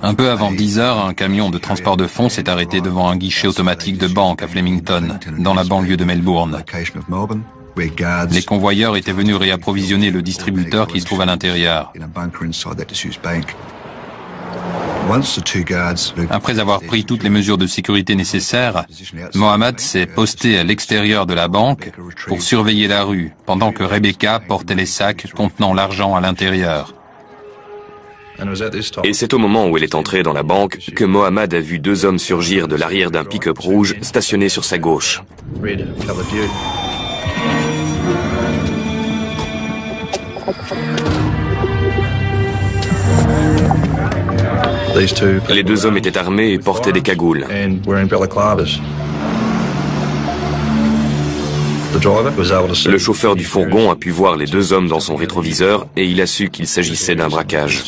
Un peu avant 10 heures, un camion de transport de fonds s'est arrêté devant un guichet automatique de banque à Flemington, dans la banlieue de Melbourne. Les convoyeurs étaient venus réapprovisionner le distributeur qui se trouve à l'intérieur. Après avoir pris toutes les mesures de sécurité nécessaires, Mohammad s'est posté à l'extérieur de la banque pour surveiller la rue, pendant que Rebecca portait les sacs contenant l'argent à l'intérieur. Et c'est au moment où elle est entrée dans la banque que Mohammad a vu deux hommes surgir de l'arrière d'un pick-up rouge stationné sur sa gauche. Les deux hommes étaient armés et portaient des cagoules. Le chauffeur du fourgon a pu voir les deux hommes dans son rétroviseur et il a su qu'il s'agissait d'un braquage.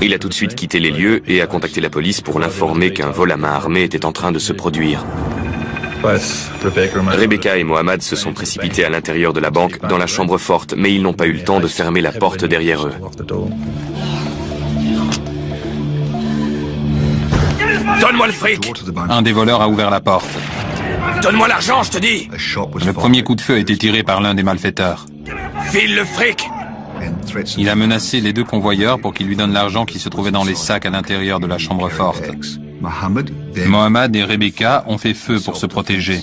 Il a tout de suite quitté les lieux et a contacté la police pour l'informer qu'un vol à main armée était en train de se produire. Rebecca et Mohammad se sont précipités à l'intérieur de la banque dans la chambre forte, mais ils n'ont pas eu le temps de fermer la porte derrière eux. Donne-moi le fric! Un des voleurs a ouvert la porte. Donne-moi l'argent, je te dis! Le premier coup de feu a été tiré par l'un des malfaiteurs. File le fric! Il a menacé les deux convoyeurs pour qu'ils lui donnent l'argent qui se trouvait dans les sacs à l'intérieur de la chambre forte. Mohammad et Rebecca ont fait feu pour se protéger.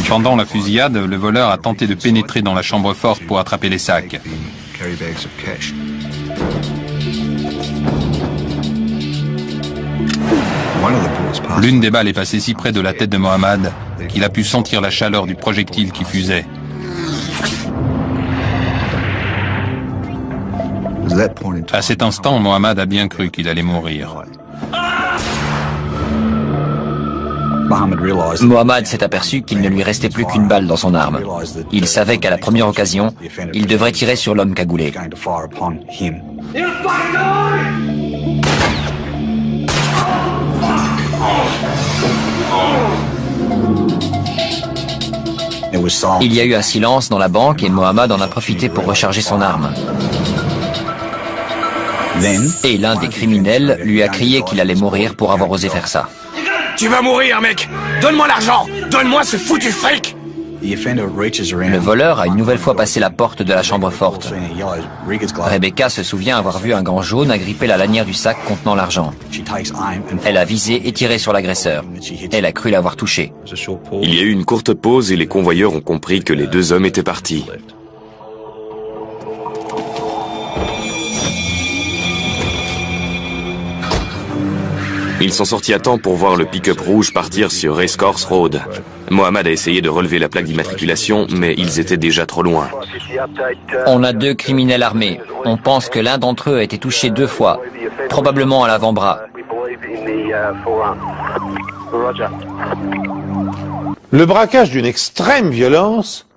Pendant la fusillade, le voleur a tenté de pénétrer dans la chambre forte pour attraper les sacs. L'une des balles est passée si près de la tête de Mohammad qu'il a pu sentir la chaleur du projectile qui fusait. À cet instant, Mohammad a bien cru qu'il allait mourir. Mohammad s'est aperçu qu'il ne lui restait plus qu'une balle dans son arme. Il savait qu'à la première occasion, il devrait tirer sur l'homme cagoulé. Il y a eu un silence dans la banque et Mohammad en a profité pour recharger son arme. Et l'un des criminels lui a crié qu'il allait mourir pour avoir osé faire ça. Tu vas mourir, mec! Donne-moi l'argent! Donne-moi ce foutu fric! Le voleur a une nouvelle fois passé la porte de la chambre forte. Rebecca se souvient avoir vu un gant jaune agripper la lanière du sac contenant l'argent. Elle a visé et tiré sur l'agresseur. Elle a cru l'avoir touché. Il y a eu une courte pause et les convoyeurs ont compris que les deux hommes étaient partis. Ils sont sortis à temps pour voir le pick-up rouge partir sur Racecourse Road. Mohammad a essayé de relever la plaque d'immatriculation, mais ils étaient déjà trop loin. On a deux criminels armés. On pense que l'un d'entre eux a été touché 2 fois, probablement à l'avant-bras. Le braquage d'une extrême violence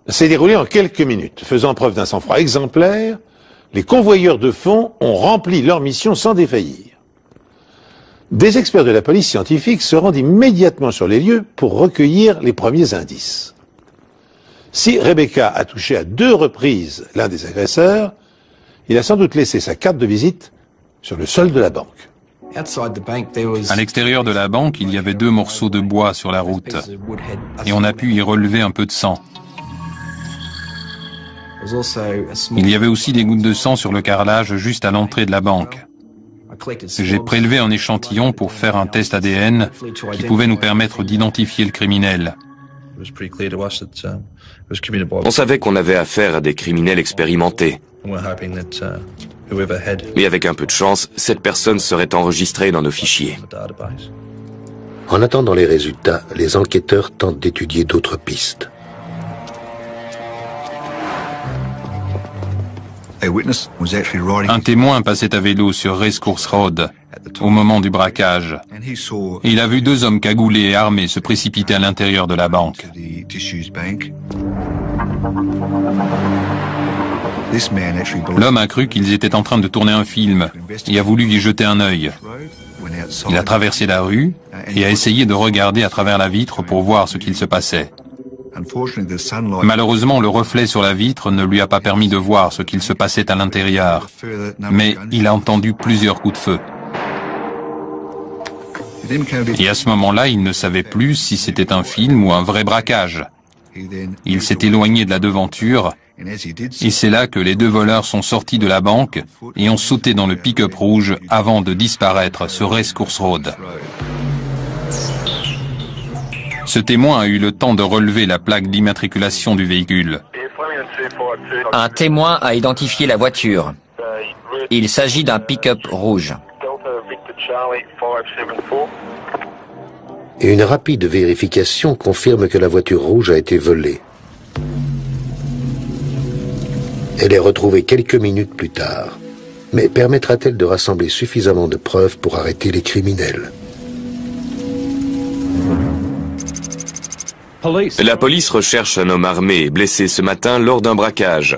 s'est déroulé en quelques minutes. Faisant preuve d'un sang-froid exemplaire, les convoyeurs de fonds ont rempli leur mission sans défaillir. Des experts de la police scientifique se rendent immédiatement sur les lieux pour recueillir les premiers indices. Si Rebecca a touché à 2 reprises l'un des agresseurs, il a sans doute laissé sa carte de visite sur le sol de la banque. À l'extérieur de la banque, il y avait 2 morceaux de bois sur la route, et on a pu y relever un peu de sang. Il y avait aussi des gouttes de sang sur le carrelage juste à l'entrée de la banque. J'ai prélevé un échantillon pour faire un test ADN qui pouvait nous permettre d'identifier le criminel. On savait qu'on avait affaire à des criminels expérimentés. Et avec un peu de chance, cette personne serait enregistrée dans nos fichiers. En attendant les résultats, les enquêteurs tentent d'étudier d'autres pistes. Un témoin passait à vélo sur Racecourse Road au moment du braquage. Il a vu 2 hommes cagoulés et armés se précipiter à l'intérieur de la banque. L'homme a cru qu'ils étaient en train de tourner un film et a voulu y jeter un œil. Il a traversé la rue et a essayé de regarder à travers la vitre pour voir ce qu'il se passait. Malheureusement, le reflet sur la vitre ne lui a pas permis de voir ce qu'il se passait à l'intérieur, mais il a entendu plusieurs coups de feu. Et à ce moment-là, il ne savait plus si c'était un film ou un vrai braquage. Il s'est éloigné de la devanture, et c'est là que les deux voleurs sont sortis de la banque et ont sauté dans le pick-up rouge avant de disparaître sur Racecourse Road. Ce témoin a eu le temps de relever la plaque d'immatriculation du véhicule. Un témoin a identifié la voiture. Il s'agit d'un pick-up rouge. Et une rapide vérification confirme que la voiture rouge a été volée. Elle est retrouvée quelques minutes plus tard. Mais permettra-t-elle de rassembler suffisamment de preuves pour arrêter les criminels? La police recherche un homme armé et blessé ce matin lors d'un braquage.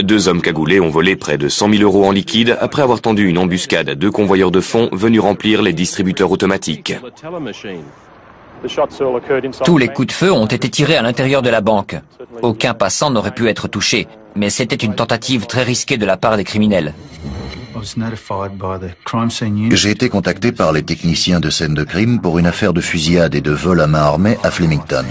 Deux hommes cagoulés ont volé près de 100 000 € en liquide après avoir tendu une embuscade à deux convoyeurs de fonds venus remplir les distributeurs automatiques. Tous les coups de feu ont été tirés à l'intérieur de la banque. Aucun passant n'aurait pu être touché, mais c'était une tentative très risquée de la part des criminels. J'ai été contacté par les techniciens de scène de crime pour une affaire de fusillade et de vol à main armée à Flemington.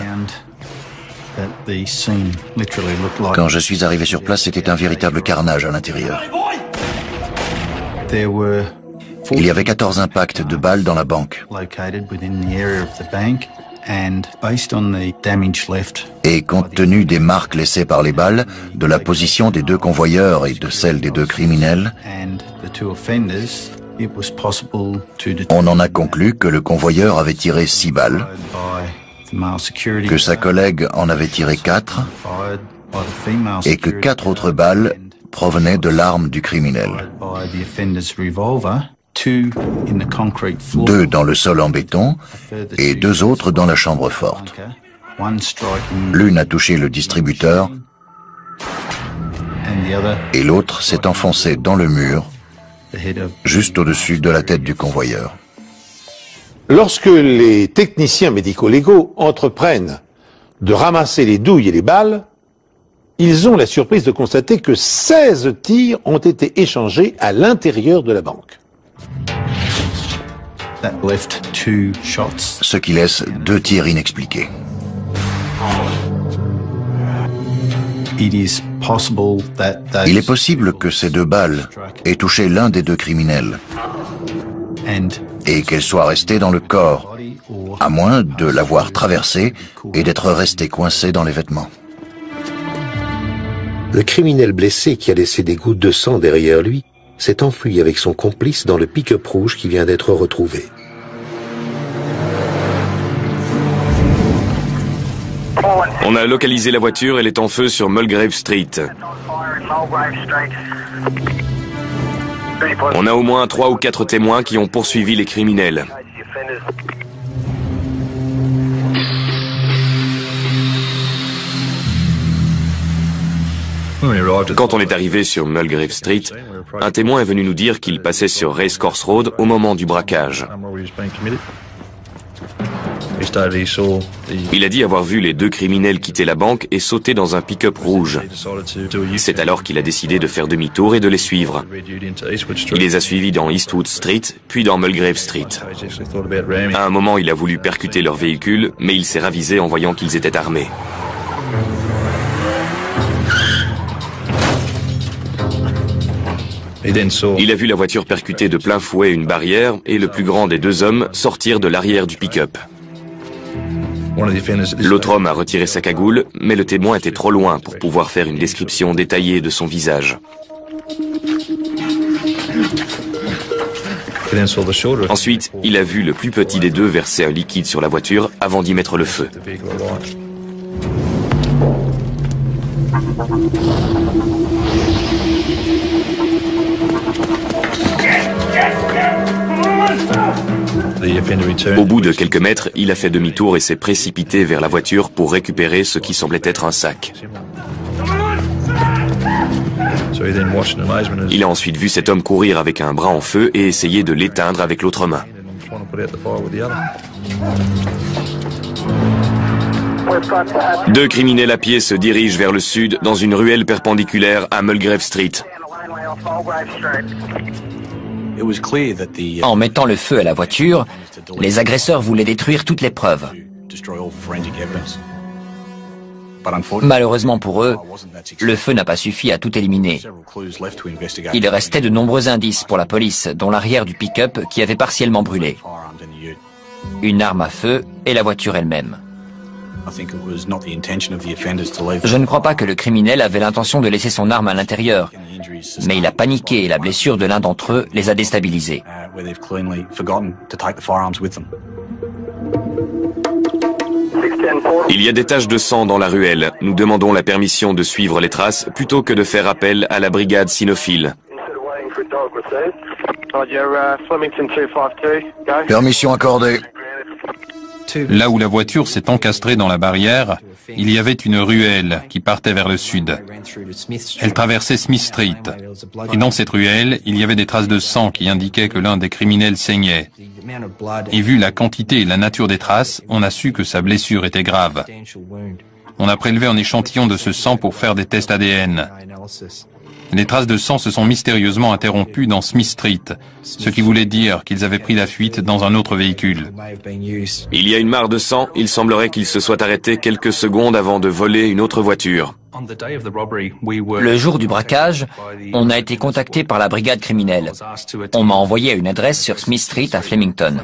Quand je suis arrivé sur place, c'était un véritable carnage à l'intérieur. Il y avait 14 impacts de balles dans la banque. Et compte tenu des marques laissées par les balles, de la position des deux convoyeurs et de celle des deux criminels, on en a conclu que le convoyeur avait tiré 6 balles, que sa collègue en avait tiré 4 et que 4 autres balles provenaient de l'arme du criminel. 2 dans le sol en béton et 2 autres dans la chambre forte. L'une a touché le distributeur et l'autre s'est enfoncée dans le mur, juste au-dessus de la tête du convoyeur. Lorsque les techniciens médico-légaux entreprennent de ramasser les douilles et les balles, ils ont la surprise de constater que 16 tirs ont été échangés à l'intérieur de la banque. Ce qui laisse 2 tirs inexpliqués. Il est possible que ces 2 balles aient touché l'un des 2 criminels et qu'elles soient restées dans le corps, à moins de l'avoir traversé et d'être resté coincé dans les vêtements. Le criminel blessé qui a laissé des gouttes de sang derrière lui s'est enfui avec son complice dans le pick-up rouge qui vient d'être retrouvé. On a localisé la voiture, elle est en feu sur Mulgrave Street. On a au moins 3 ou 4 témoins qui ont poursuivi les criminels. Quand on est arrivé sur Mulgrave Street, un témoin est venu nous dire qu'il passait sur Racecourse Road au moment du braquage. Il a dit avoir vu les 2 criminels quitter la banque et sauter dans un pick-up rouge. C'est alors qu'il a décidé de faire demi-tour et de les suivre. Il les a suivis dans Eastwood Street, puis dans Mulgrave Street. À un moment, il a voulu percuter leur véhicule, mais il s'est ravisé en voyant qu'ils étaient armés. Il a vu la voiture percuter de plein fouet une barrière et le plus grand des 2 hommes sortir de l'arrière du pick-up. L'autre homme a retiré sa cagoule, mais le témoin était trop loin pour pouvoir faire une description détaillée de son visage. Ensuite, il a vu le plus petit des 2 verser un liquide sur la voiture avant d'y mettre le feu. Au bout de quelques mètres, il a fait demi-tour et s'est précipité vers la voiture pour récupérer ce qui semblait être un sac. Il a ensuite vu cet homme courir avec un bras en feu et essayer de l'éteindre avec l'autre main. Deux criminels à pied se dirigent vers le sud dans une ruelle perpendiculaire à Mulgrave Street. En mettant le feu à la voiture, les agresseurs voulaient détruire toutes les preuves. Malheureusement pour eux, le feu n'a pas suffi à tout éliminer. Il restait de nombreux indices pour la police, dont l'arrière du pick-up qui avait partiellement brûlé, une arme à feu et la voiture elle-même. Je ne crois pas que le criminel avait l'intention de laisser son arme à l'intérieur, mais il a paniqué et la blessure de l'un d'entre eux les a déstabilisés. Il y a des taches de sang dans la ruelle. Nous demandons la permission de suivre les traces plutôt que de faire appel à la brigade cynophile. Permission accordée. Là où la voiture s'est encastrée dans la barrière, il y avait une ruelle qui partait vers le sud. Elle traversait Smith Street. Et dans cette ruelle, il y avait des traces de sang qui indiquaient que l'un des criminels saignait. Et vu la quantité et la nature des traces, on a su que sa blessure était grave. On a prélevé un échantillon de ce sang pour faire des tests ADN. Les traces de sang se sont mystérieusement interrompues dans Smith Street, ce qui voulait dire qu'ils avaient pris la fuite dans un autre véhicule. Il y a une mare de sang, il semblerait qu'ils se soient arrêtés quelques secondes avant de voler une autre voiture. Le jour du braquage, on a été contacté par la brigade criminelle. On m'a envoyé à une adresse sur Smith Street à Flemington.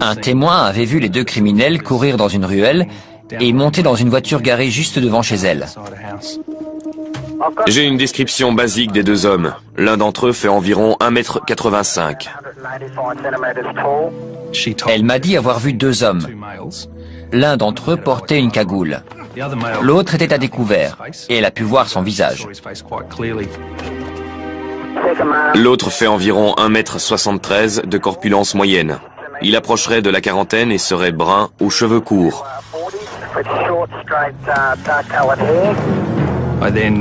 Un témoin avait vu les deux criminels courir dans une ruelle et monter dans une voiture garée juste devant chez elle. J'ai une description basique des deux hommes. L'un d'entre eux fait environ 1,85 m. Elle m'a dit avoir vu deux hommes. L'un d'entre eux portait une cagoule. L'autre était à découvert et elle a pu voir son visage. L'autre fait environ 1,73 m de corpulence moyenne. Il approcherait de la quarantaine et serait brun aux cheveux courts.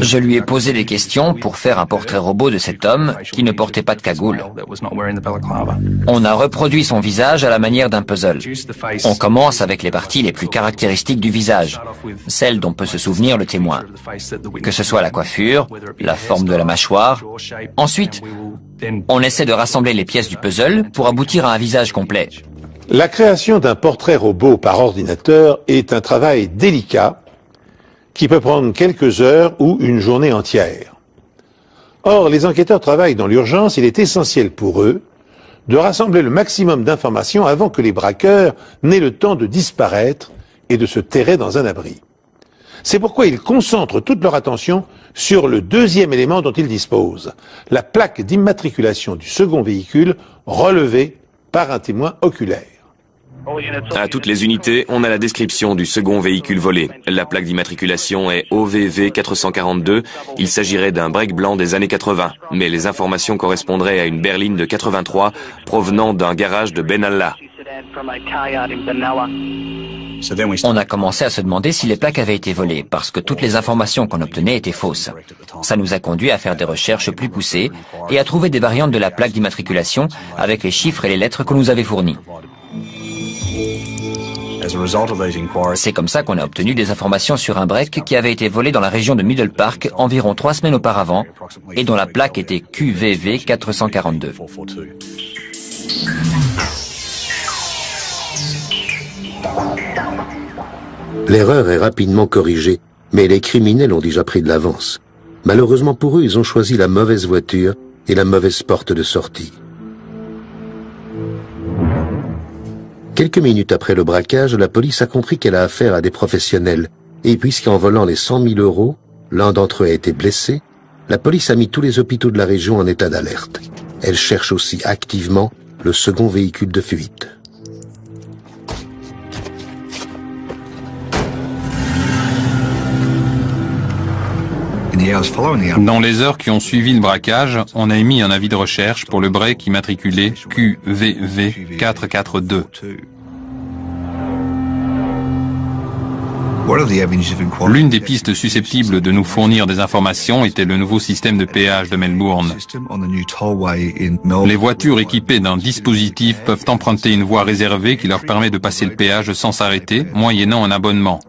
Je lui ai posé des questions pour faire un portrait robot de cet homme qui ne portait pas de cagoule. On a reproduit son visage à la manière d'un puzzle. On commence avec les parties les plus caractéristiques du visage, celles dont peut se souvenir le témoin, que ce soit la coiffure, la forme de la mâchoire. Ensuite, on essaie de rassembler les pièces du puzzle pour aboutir à un visage complet. La création d'un portrait robot par ordinateur est un travail délicat qui peut prendre quelques heures ou une journée entière. Or, les enquêteurs travaillent dans l'urgence, il est essentiel pour eux de rassembler le maximum d'informations avant que les braqueurs n'aient le temps de disparaître et de se terrer dans un abri. C'est pourquoi ils concentrent toute leur attention sur le deuxième élément dont ils disposent, la plaque d'immatriculation du second véhicule relevée par un témoin oculaire. À toutes les unités, on a la description du second véhicule volé. La plaque d'immatriculation est OVV 442. Il s'agirait d'un break blanc des années 80. Mais les informations correspondraient à une berline de 83 provenant d'un garage de Ben Allah. On a commencé à se demander si les plaques avaient été volées, parce que toutes les informations qu'on obtenait étaient fausses. Ça nous a conduit à faire des recherches plus poussées et à trouver des variantes de la plaque d'immatriculation avec les chiffres et les lettres qu'on nous avait fournis. C'est comme ça qu'on a obtenu des informations sur un break qui avait été volé dans la région de Middle Park environ 3 semaines auparavant et dont la plaque était QVV 442. L'erreur est rapidement corrigée, mais les criminels ont déjà pris de l'avance. Malheureusement pour eux, ils ont choisi la mauvaise voiture et la mauvaise porte de sortie. Quelques minutes après le braquage, la police a compris qu'elle a affaire à des professionnels. Et puisqu'en volant les 100 000 €, l'un d'entre eux a été blessé, la police a mis tous les hôpitaux de la région en état d'alerte. Elle cherche aussi activement le second véhicule de fuite. Dans les heures qui ont suivi le braquage, on a émis un avis de recherche pour le break immatriculé QVV 442. L'une des pistes susceptibles de nous fournir des informations était le nouveau système de péage de Melbourne. Les voitures équipées d'un dispositif peuvent emprunter une voie réservée qui leur permet de passer le péage sans s'arrêter, moyennant un abonnement.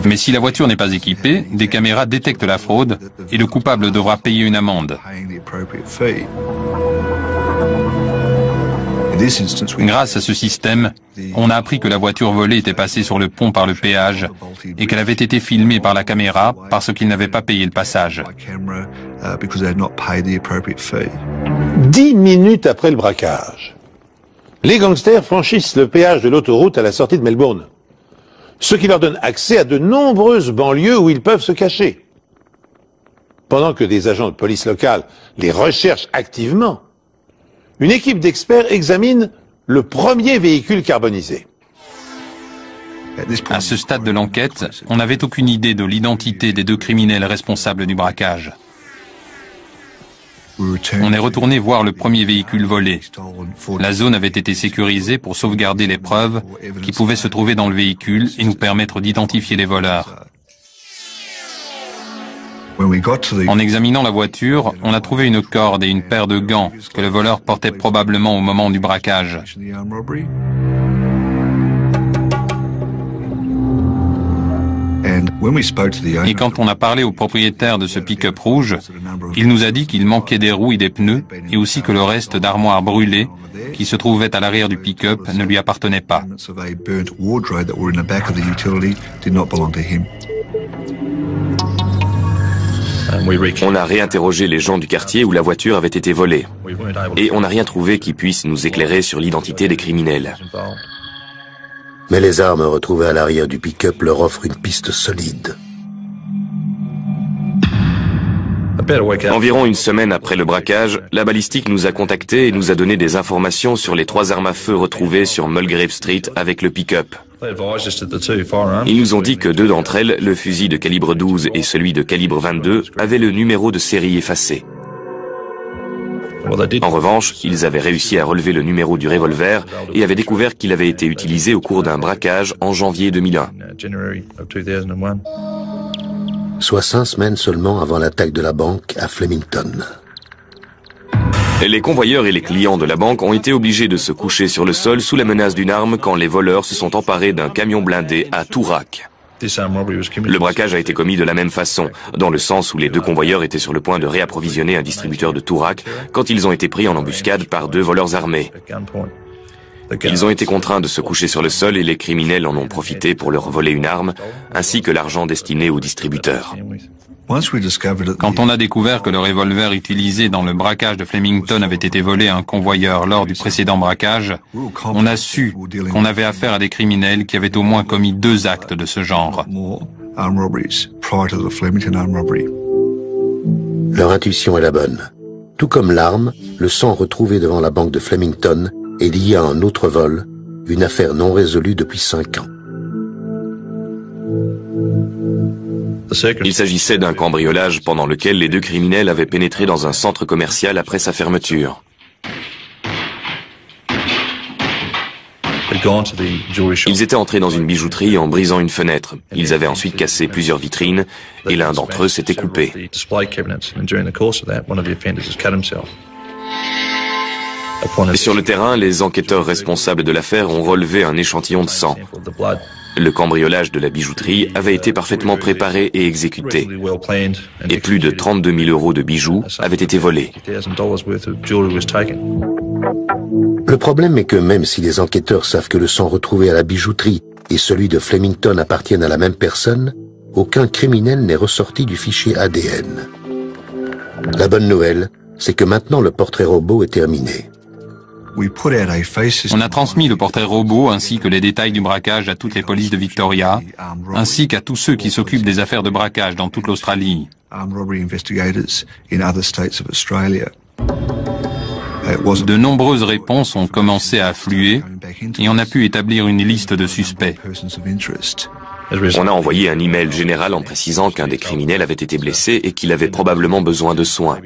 Mais si la voiture n'est pas équipée, des caméras détectent la fraude et le coupable devra payer une amende. Grâce à ce système, on a appris que la voiture volée était passée sur le pont par le péage et qu'elle avait été filmée par la caméra parce qu'ils n'avaient pas payé le passage. 10 minutes après le braquage, les gangsters franchissent le péage de l'autoroute à la sortie de Melbourne, ce qui leur donne accès à de nombreuses banlieues où ils peuvent se cacher. Pendant que des agents de police locale les recherchent activement, une équipe d'experts examine le premier véhicule carbonisé. À ce stade de l'enquête, on n'avait aucune idée de l'identité des deux criminels responsables du braquage. On est retourné voir le premier véhicule volé. La zone avait été sécurisée pour sauvegarder les preuves qui pouvaient se trouver dans le véhicule et nous permettre d'identifier les voleurs. En examinant la voiture, on a trouvé une corde et une paire de gants que le voleur portait probablement au moment du braquage. Et quand on a parlé au propriétaire de ce pick-up rouge, il nous a dit qu'il manquait des roues et des pneus et aussi que le reste d'armoire brûlée qui se trouvait à l'arrière du pick-up ne lui appartenait pas. On a réinterrogé les gens du quartier où la voiture avait été volée. Et on n'a rien trouvé qui puisse nous éclairer sur l'identité des criminels. Mais les armes retrouvées à l'arrière du pick-up leur offrent une piste solide. Environ une semaine après le braquage, la balistique nous a contactés et nous a donné des informations sur les 3 armes à feu retrouvées sur Mulgrave Street avec le pick-up. Ils nous ont dit que 2 d'entre elles, le fusil de calibre 12 et celui de calibre 22, avaient le numéro de série effacé. En revanche, ils avaient réussi à relever le numéro du revolver et avaient découvert qu'il avait été utilisé au cours d'un braquage en janvier 2001. Soit 5 semaines seulement avant l'attaque de la banque à Flemington. Les convoyeurs et les clients de la banque ont été obligés de se coucher sur le sol sous la menace d'une arme quand les voleurs se sont emparés d'un camion blindé à Toorak. Le braquage a été commis de la même façon, dans le sens où les 2 convoyeurs étaient sur le point de réapprovisionner un distributeur de Toorak quand ils ont été pris en embuscade par 2 voleurs armés. Ils ont été contraints de se coucher sur le sol et les criminels en ont profité pour leur voler une arme, ainsi que l'argent destiné au distributeur. Quand on a découvert que le revolver utilisé dans le braquage de Flemington avait été volé à un convoyeur lors du précédent braquage, on a su qu'on avait affaire à des criminels qui avaient au moins commis 2 actes de ce genre. Leur intuition est la bonne. Tout comme l'arme, le sang retrouvé devant la banque de Flemington est lié à un autre vol, une affaire non résolue depuis 5 ans. Il s'agissait d'un cambriolage pendant lequel les 2 criminels avaient pénétré dans un centre commercial après sa fermeture. Ils étaient entrés dans une bijouterie en brisant une fenêtre. Ils avaient ensuite cassé plusieurs vitrines et l'un d'entre eux s'était coupé. Et sur le terrain, les enquêteurs responsables de l'affaire ont relevé un échantillon de sang. Le cambriolage de la bijouterie avait été parfaitement préparé et exécuté. Et plus de 32 000 € de bijoux avaient été volés. Le problème est que même si les enquêteurs savent que le sang retrouvé à la bijouterie et celui de Flemington appartiennent à la même personne, aucun criminel n'est ressorti du fichier ADN. La bonne nouvelle, c'est que maintenant le portrait robot est terminé. On a transmis le portrait robot ainsi que les détails du braquage à toutes les polices de Victoria, ainsi qu'à tous ceux qui s'occupent des affaires de braquage dans toute l'Australie. De nombreuses réponses ont commencé à affluer et on a pu établir une liste de suspects. On a envoyé un email général en précisant qu'un des criminels avait été blessé et qu'il avait probablement besoin de soins.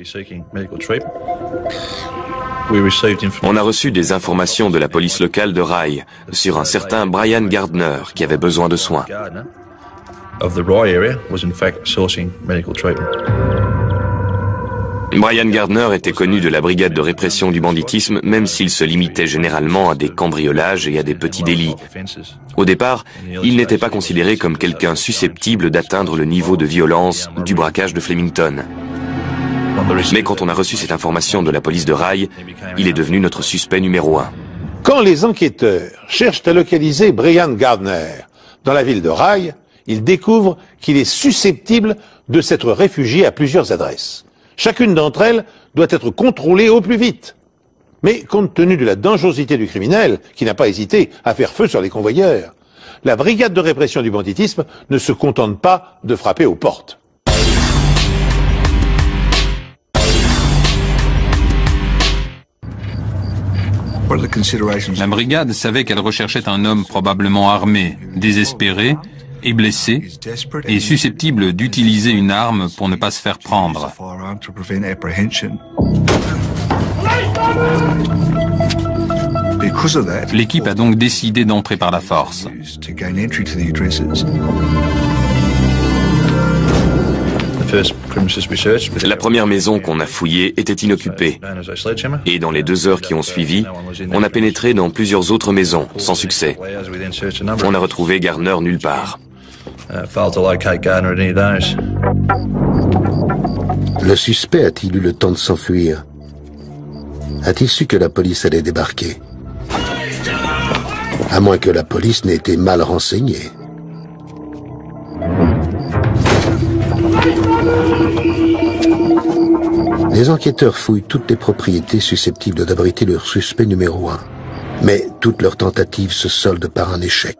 On a reçu des informations de la police locale de Rye sur un certain Brian Gardner qui avait besoin de soins. Brian Gardner était connu de la brigade de répression du banditisme, même s'il se limitait généralement à des cambriolages et à des petits délits. Au départ, il n'était pas considéré comme quelqu'un susceptible d'atteindre le niveau de violence du braquage de Flemington. Mais quand on a reçu cette information de la police de Rye, il est devenu notre suspect numéro 1. Quand les enquêteurs cherchent à localiser Brian Gardner dans la ville de Rye, ils découvrent qu'il est susceptible de s'être réfugié à plusieurs adresses. Chacune d'entre elles doit être contrôlée au plus vite. Mais compte tenu de la dangerosité du criminel, qui n'a pas hésité à faire feu sur les convoyeurs, la brigade de répression du banditisme ne se contente pas de frapper aux portes. La brigade savait qu'elle recherchait un homme probablement armé, désespéré et blessé, et susceptible d'utiliser une arme pour ne pas se faire prendre. L'équipe a donc décidé d'entrer par la force. La première maison qu'on a fouillée était inoccupée. Et dans les 2 heures qui ont suivi, on a pénétré dans plusieurs autres maisons, sans succès. On n'a retrouvé Gardner nulle part. Le suspect a-t-il eu le temps de s'enfuir? A-t-il su que la police allait débarquer? À moins que la police n'ait été mal renseignée. Les enquêteurs fouillent toutes les propriétés susceptibles d'abriter leur suspect numéro 1. Mais toutes leurs tentatives se soldent par un échec.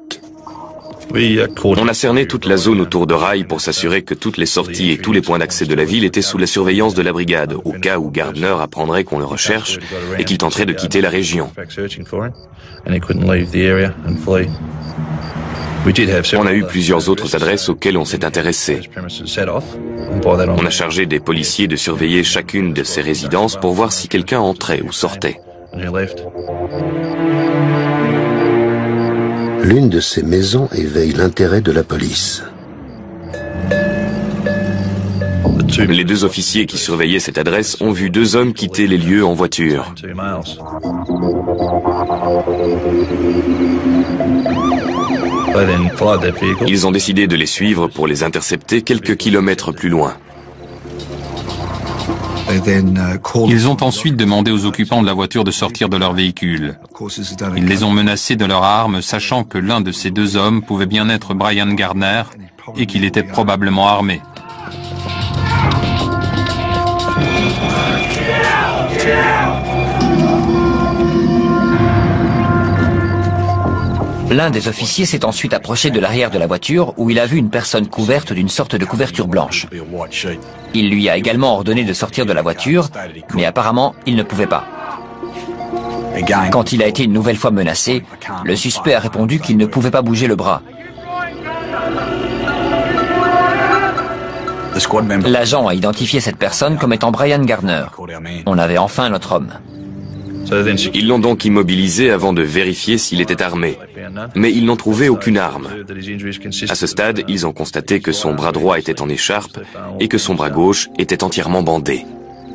On a cerné toute la zone autour de Rye pour s'assurer que toutes les sorties et tous les points d'accès de la ville étaient sous la surveillance de la brigade, au cas où Gardner apprendrait qu'on le recherche et qu'il tenterait de quitter la région. On a eu plusieurs autres adresses auxquelles on s'est intéressé. On a chargé des policiers de surveiller chacune de ces résidences pour voir si quelqu'un entrait ou sortait. L'une de ces maisons éveille l'intérêt de la police. Les 2 officiers qui surveillaient cette adresse ont vu 2 hommes quitter les lieux en voiture. Ils ont décidé de les suivre pour les intercepter quelques kilomètres plus loin. Ils ont ensuite demandé aux occupants de la voiture de sortir de leur véhicule. Ils les ont menacés de leurs armes, sachant que l'un de ces 2 hommes pouvait bien être Brian Gardner et qu'il était probablement armé. L'un des officiers s'est ensuite approché de l'arrière de la voiture où il a vu une personne couverte d'une sorte de couverture blanche. Il lui a également ordonné de sortir de la voiture, mais apparemment, il ne pouvait pas. Quand il a été une nouvelle fois menacé, le suspect a répondu qu'il ne pouvait pas bouger le bras. L'agent a identifié cette personne comme étant Brian Gardner. On avait enfin notre homme. Ils l'ont donc immobilisé avant de vérifier s'il était armé. Mais ils n'ont trouvé aucune arme. À ce stade, ils ont constaté que son bras droit était en écharpe et que son bras gauche était entièrement bandé.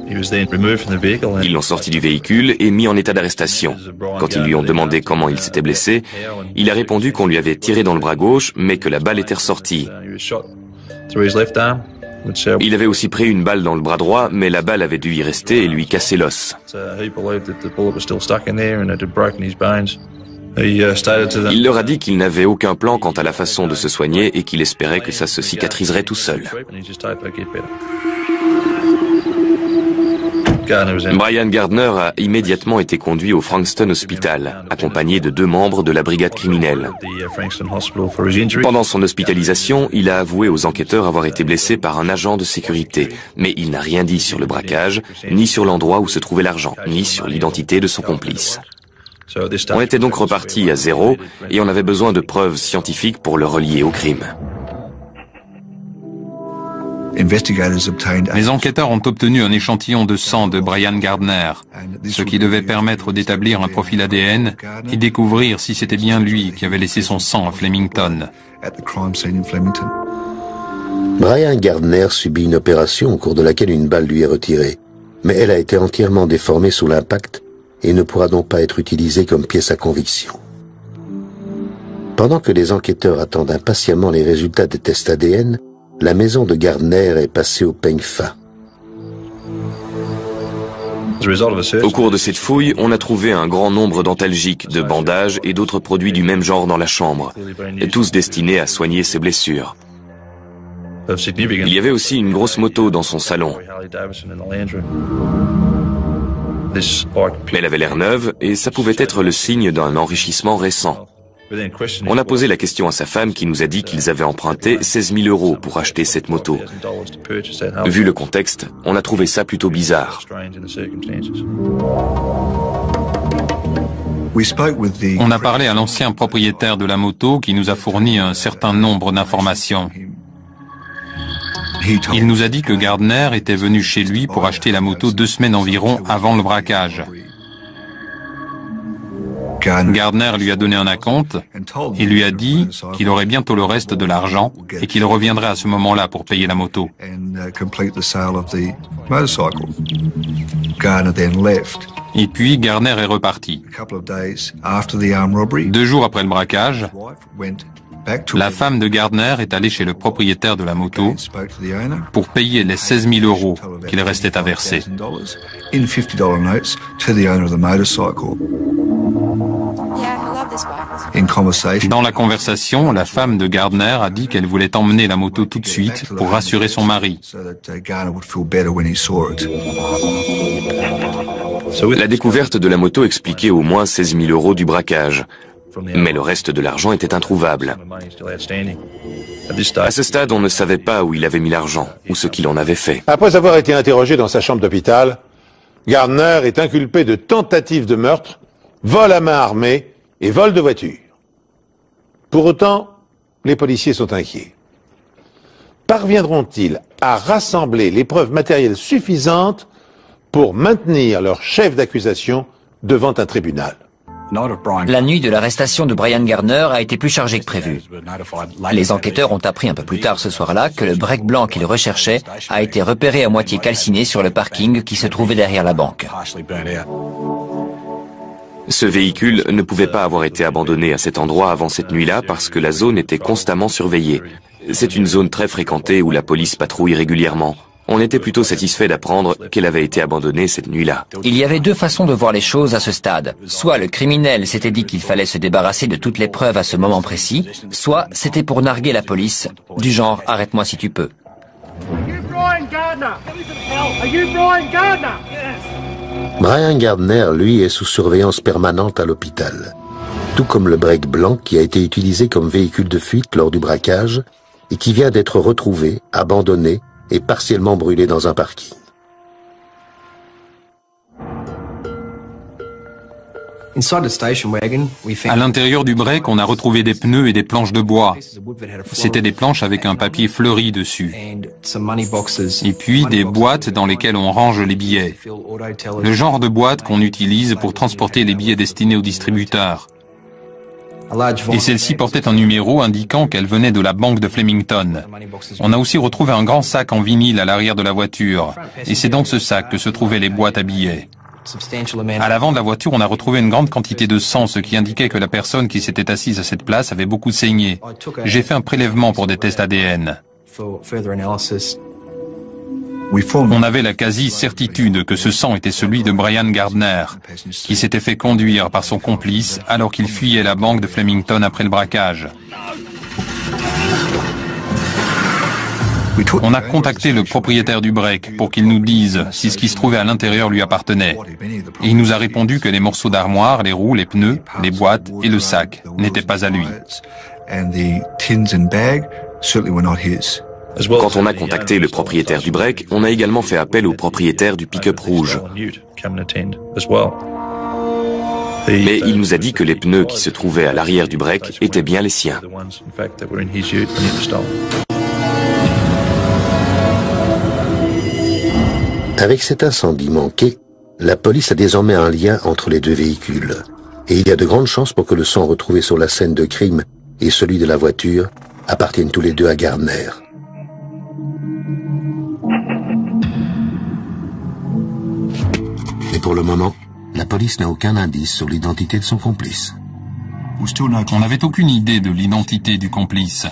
Ils l'ont sorti du véhicule et mis en état d'arrestation. Quand ils lui ont demandé comment il s'était blessé, il a répondu qu'on lui avait tiré dans le bras gauche, mais que la balle était ressortie. Il avait aussi pris une balle dans le bras droit, mais la balle avait dû y rester et lui casser l'os. Il leur a dit qu'il n'avait aucun plan quant à la façon de se soigner et qu'il espérait que ça se cicatriserait tout seul. Brian Gardner a immédiatement été conduit au Frankston Hospital, accompagné de 2 membres de la brigade criminelle. Pendant son hospitalisation, il a avoué aux enquêteurs avoir été blessé par un agent de sécurité, mais il n'a rien dit sur le braquage, ni sur l'endroit où se trouvait l'argent, ni sur l'identité de son complice. On était donc reparti à zéro et on avait besoin de preuves scientifiques pour le relier au crime. Les enquêteurs ont obtenu un échantillon de sang de Brian Gardner, ce qui devait permettre d'établir un profil ADN et découvrir si c'était bien lui qui avait laissé son sang à Flemington. Brian Gardner subit une opération au cours de laquelle une balle lui est retirée, mais elle a été entièrement déformée sous l'impact et ne pourra donc pas être utilisée comme pièce à conviction. Pendant que les enquêteurs attendent impatiemment les résultats des tests ADN, la maison de Gardner est passée au peigne fin. Au cours de cette fouille, on a trouvé un grand nombre d'antalgiques, de bandages et d'autres produits du même genre dans la chambre, et tous destinés à soigner ses blessures. Il y avait aussi une grosse moto dans son salon. Elle avait l'air neuve et ça pouvait être le signe d'un enrichissement récent. On a posé la question à sa femme qui nous a dit qu'ils avaient emprunté 16 000 € pour acheter cette moto. Vu le contexte, on a trouvé ça plutôt bizarre. On a parlé à l'ancien propriétaire de la moto qui nous a fourni un certain nombre d'informations. Il nous a dit que Gardner était venu chez lui pour acheter la moto 2 semaines environ avant le braquage. Gardner lui a donné un acompte et lui a dit qu'il aurait bientôt le reste de l'argent et qu'il reviendrait à ce moment-là pour payer la moto. Et puis Gardner est reparti. 2 jours après le braquage, la femme de Gardner est allée chez le propriétaire de la moto pour payer les 16 000 € qu'il restait à verser. Dans la conversation, la femme de Gardner a dit qu'elle voulait emmener la moto tout de suite pour rassurer son mari. La découverte de la moto expliquait au moins 16 000 € du braquage. Mais le reste de l'argent était introuvable. À ce stade, on ne savait pas où il avait mis l'argent, ou ce qu'il en avait fait. Après avoir été interrogé dans sa chambre d'hôpital, Gardner est inculpé de tentative de meurtre, vol à main armée et vol de voiture. Pour autant, les policiers sont inquiets. Parviendront-ils à rassembler les preuves matérielles suffisantes pour maintenir leur chef d'accusation devant un tribunal? La nuit de l'arrestation de Brian Gardner a été plus chargée que prévu. Les enquêteurs ont appris un peu plus tard ce soir-là que le break blanc qu'ils recherchaient a été repéré à moitié calciné sur le parking qui se trouvait derrière la banque. Ce véhicule ne pouvait pas avoir été abandonné à cet endroit avant cette nuit-là parce que la zone était constamment surveillée. C'est une zone très fréquentée où la police patrouille régulièrement. On était plutôt satisfait d'apprendre qu'elle avait été abandonnée cette nuit-là. Il y avait 2 façons de voir les choses à ce stade. Soit le criminel s'était dit qu'il fallait se débarrasser de toutes les preuves à ce moment précis, soit c'était pour narguer la police, du genre « arrête-moi si tu peux ». Brian Gardner, lui, est sous surveillance permanente à l'hôpital. Tout comme le break blanc qui a été utilisé comme véhicule de fuite lors du braquage et qui vient d'être retrouvé, abandonné et partiellement brûlé dans un parking. À l'intérieur du break, on a retrouvé des pneus et des planches de bois. C'était des planches avec un papier fleuri dessus. Et puis des boîtes dans lesquelles on range les billets. Le genre de boîte qu'on utilise pour transporter les billets destinés aux distributeurs. Et celle-ci portait un numéro indiquant qu'elle venait de la banque de Flemington. On a aussi retrouvé un grand sac en vinyle à l'arrière de la voiture. Et c'est dans ce sac que se trouvaient les boîtes à billets. À l'avant de la voiture, on a retrouvé une grande quantité de sang, ce qui indiquait que la personne qui s'était assise à cette place avait beaucoup saigné. J'ai fait un prélèvement pour des tests ADN. On avait la quasi-certitude que ce sang était celui de Brian Gardner, qui s'était fait conduire par son complice alors qu'il fuyait la banque de Flemington après le braquage. On a contacté le propriétaire du break pour qu'il nous dise si ce qui se trouvait à l'intérieur lui appartenait. Et il nous a répondu que les morceaux d'armoire, les roues, les pneus, les boîtes et le sac n'étaient pas à lui. Quand on a contacté le propriétaire du break, on a également fait appel au propriétaire du pick-up rouge. Mais il nous a dit que les pneus qui se trouvaient à l'arrière du break étaient bien les siens. Avec cet incendie manqué, la police a désormais un lien entre les deux véhicules. Et il y a de grandes chances pour que le sang retrouvé sur la scène de crime et celui de la voiture appartiennent tous les deux à Gardner. Mais pour le moment, la police n'a aucun indice sur l'identité de son complice. On n'avait aucune idée de l'identité du complice.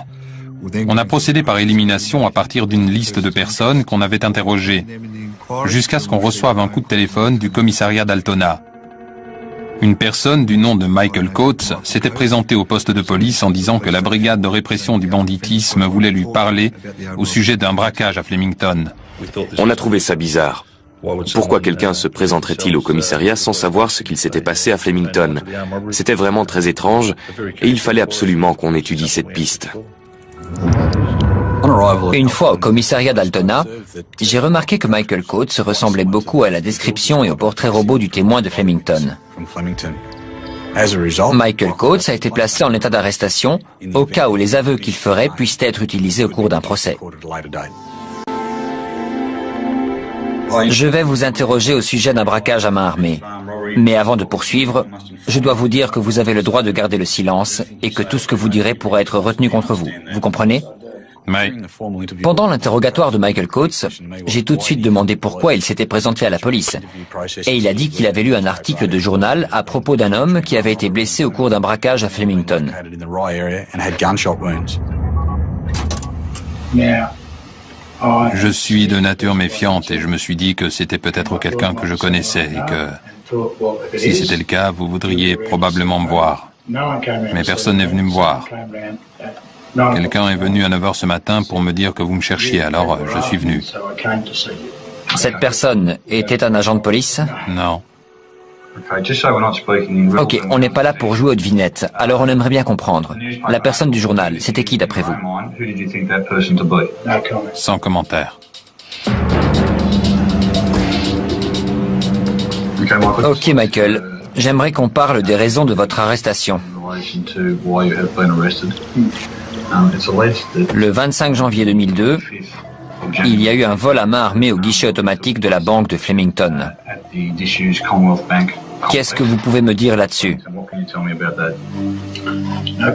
On a procédé par élimination à partir d'une liste de personnes qu'on avait interrogées, jusqu'à ce qu'on reçoive un coup de téléphone du commissariat d'Altona. Une personne du nom de Michael Coates s'était présentée au poste de police en disant que la brigade de répression du banditisme voulait lui parler au sujet d'un braquage à Flemington. On a trouvé ça bizarre. Pourquoi quelqu'un se présenterait-il au commissariat sans savoir ce qu'il s'était passé à Flemington? C'était vraiment très étrange et il fallait absolument qu'on étudie cette piste. Une fois au commissariat d'Altona, j'ai remarqué que Michael Coates ressemblait beaucoup à la description et au portrait robot du témoin de Flemington. Michael Coates a été placé en état d'arrestation au cas où les aveux qu'il ferait puissent être utilisés au cours d'un procès. Je vais vous interroger au sujet d'un braquage à main armée. Mais avant de poursuivre, je dois vous dire que vous avez le droit de garder le silence et que tout ce que vous direz pourra être retenu contre vous. Vous comprenez? Mais pendant l'interrogatoire de Michael Coates, j'ai tout de suite demandé pourquoi il s'était présenté à la police. Et il a dit qu'il avait lu un article de journal à propos d'un homme qui avait été blessé au cours d'un braquage à Flemington. je suis de nature méfiante et je me suis dit que c'était peut-être quelqu'un que je connaissais et que, si c'était le cas, vous voudriez probablement me voir. Mais personne n'est venu me voir. Quelqu'un est venu à 9h ce matin pour me dire que vous me cherchiez, alors je suis venu. Cette personne était un agent de police? Non. Ok, on n'est pas là pour jouer aux devinettes, alors on aimerait bien comprendre. La personne du journal, c'était qui d'après vous? Sans commentaire. Ok Michael, j'aimerais qu'on parle des raisons de votre arrestation. Le 25 janvier 2002, il y a eu un vol à main armée au guichet automatique de la banque de Flemington. Qu'est-ce que vous pouvez me dire là-dessus?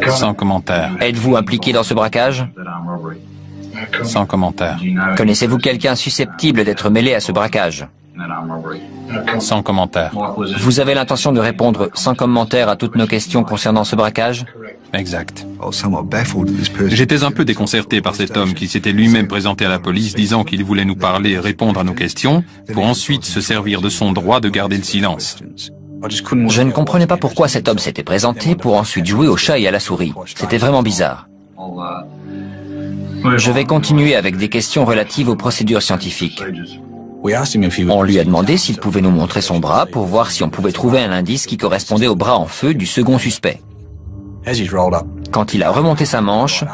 Sans commentaire. Êtes-vous impliqué dans ce braquage? Sans commentaire. Connaissez-vous quelqu'un susceptible d'être mêlé à ce braquage? Sans commentaire. Vous avez l'intention de répondre sans commentaire à toutes nos questions concernant ce braquage? Exact. J'étais un peu déconcerté par cet homme qui s'était lui-même présenté à la police disant qu'il voulait nous parler et répondre à nos questions pour ensuite se servir de son droit de garder le silence. Je ne comprenais pas pourquoi cet homme s'était présenté pour ensuite jouer au chat et à la souris. C'était vraiment bizarre. Je vais continuer avec des questions relatives aux procédures scientifiques. On lui a demandé s'il pouvait nous montrer son bras pour voir si on pouvait trouver un indice qui correspondait au bras en feu du second suspect. Quand il a remonté sa manche,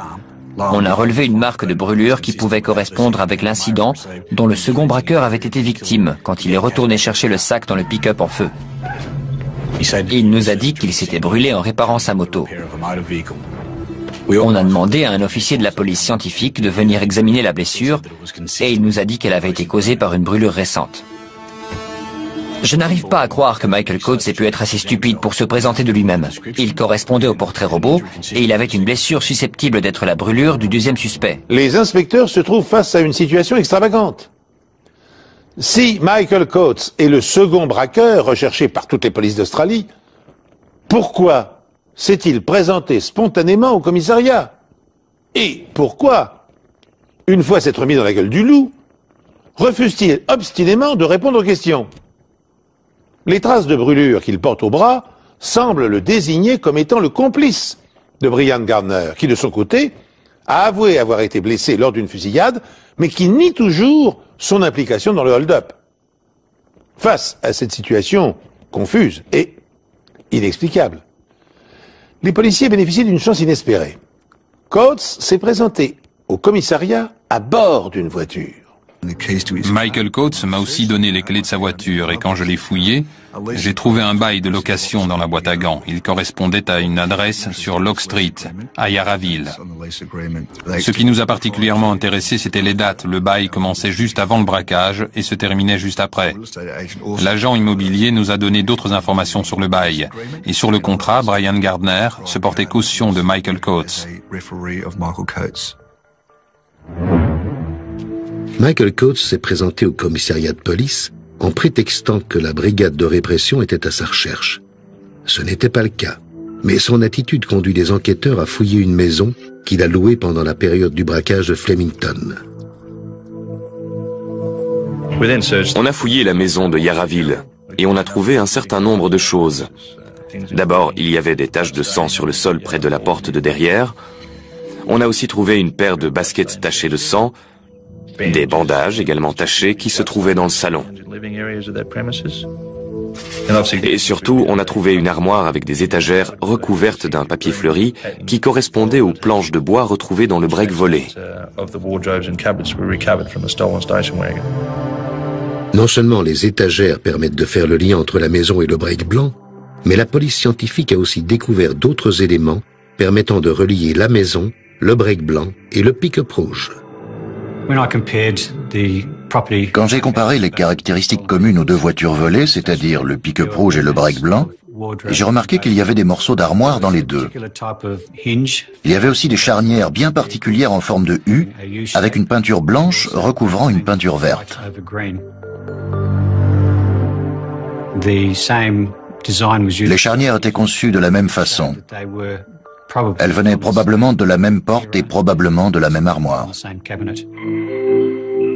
on a relevé une marque de brûlure qui pouvait correspondre avec l'incident dont le second braqueur avait été victime quand il est retourné chercher le sac dans le pick-up en feu. Il nous a dit qu'il s'était brûlé en réparant sa moto. On a demandé à un officier de la police scientifique de venir examiner la blessure et il nous a dit qu'elle avait été causée par une brûlure récente. Je n'arrive pas à croire que Michael Coates ait pu être assez stupide pour se présenter de lui-même. Il correspondait au portrait robot et il avait une blessure susceptible d'être la brûlure du deuxième suspect. Les inspecteurs se trouvent face à une situation extravagante. Si Michael Coates est le second braqueur recherché par toutes les polices d'Australie, pourquoi s'est-il présenté spontanément au commissariat? Et pourquoi, une fois s'être mis dans la gueule du loup, refuse-t-il obstinément de répondre aux questions? Les traces de brûlure qu'il porte au bras semblent le désigner comme étant le complice de Brian Gardner, qui de son côté a avoué avoir été blessé lors d'une fusillade, mais qui nie toujours son implication dans le hold-up. Face à cette situation confuse et inexplicable, les policiers bénéficient d'une chance inespérée. Coates s'est présenté au commissariat à bord d'une voiture. Michael Coates m'a aussi donné les clés de sa voiture et quand je l'ai fouillé, j'ai trouvé un bail de location dans la boîte à gants. Il correspondait à une adresse sur Locke Street, à Yarraville. Ce qui nous a particulièrement intéressé, c'était les dates. Le bail commençait juste avant le braquage et se terminait juste après. L'agent immobilier nous a donné d'autres informations sur le bail. Et sur le contrat, Brian Gardner se portait caution de Michael Coates. Michael Coates s'est présenté au commissariat de police en prétextant que la brigade de répression était à sa recherche. Ce n'était pas le cas, mais son attitude conduit les enquêteurs à fouiller une maison qu'il a louée pendant la période du braquage de Flemington. On a fouillé la maison de Yarraville et on a trouvé un certain nombre de choses. D'abord, il y avait des taches de sang sur le sol près de la porte de derrière. On a aussi trouvé une paire de baskets tachées de sang, des bandages également tachés qui se trouvaient dans le salon. Et surtout, on a trouvé une armoire avec des étagères recouvertes d'un papier fleuri qui correspondait aux planches de bois retrouvées dans le break volé. Non seulement les étagères permettent de faire le lien entre la maison et le break blanc, mais la police scientifique a aussi découvert d'autres éléments permettant de relier la maison, le break blanc et le pick-up rouge. Quand j'ai comparé les caractéristiques communes aux deux voitures volées, c'est-à-dire le pick-up rouge et le break blanc, j'ai remarqué qu'il y avait des morceaux d'armoire dans les deux. Il y avait aussi des charnières bien particulières en forme de U, avec une peinture blanche recouvrant une peinture verte. Les charnières étaient conçues de la même façon. Elles venaient probablement de la même porte et probablement de la même armoire.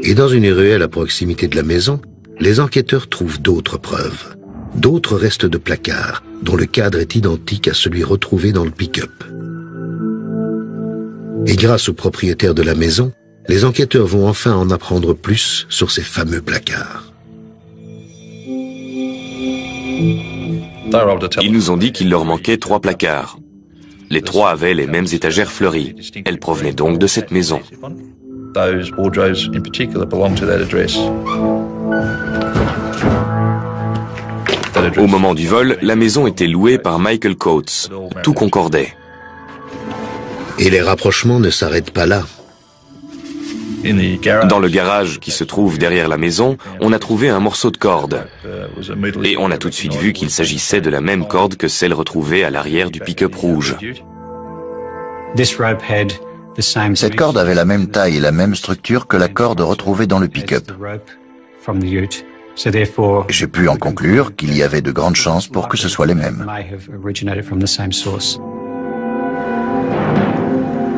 Et dans une ruelle à proximité de la maison, les enquêteurs trouvent d'autres preuves. D'autres restes de placards, dont le cadre est identique à celui retrouvé dans le pick-up. Et grâce au propriétaire de la maison, les enquêteurs vont enfin en apprendre plus sur ces fameux placards. Ils nous ont dit qu'il leur manquait 3 placards. Les 3 avaient les mêmes étagères fleuries. Elles provenaient donc de cette maison. Au moment du vol, la maison était louée par Michael Coates. Tout concordait. Et les rapprochements ne s'arrêtent pas là. Dans le garage qui se trouve derrière la maison, on a trouvé un morceau de corde. Et on a tout de suite vu qu'il s'agissait de la même corde que celle retrouvée à l'arrière du pick-up rouge. Cette corde avait la même taille et la même structure que la corde retrouvée dans le pick-up. J'ai pu en conclure qu'il y avait de grandes chances pour que ce soit les mêmes.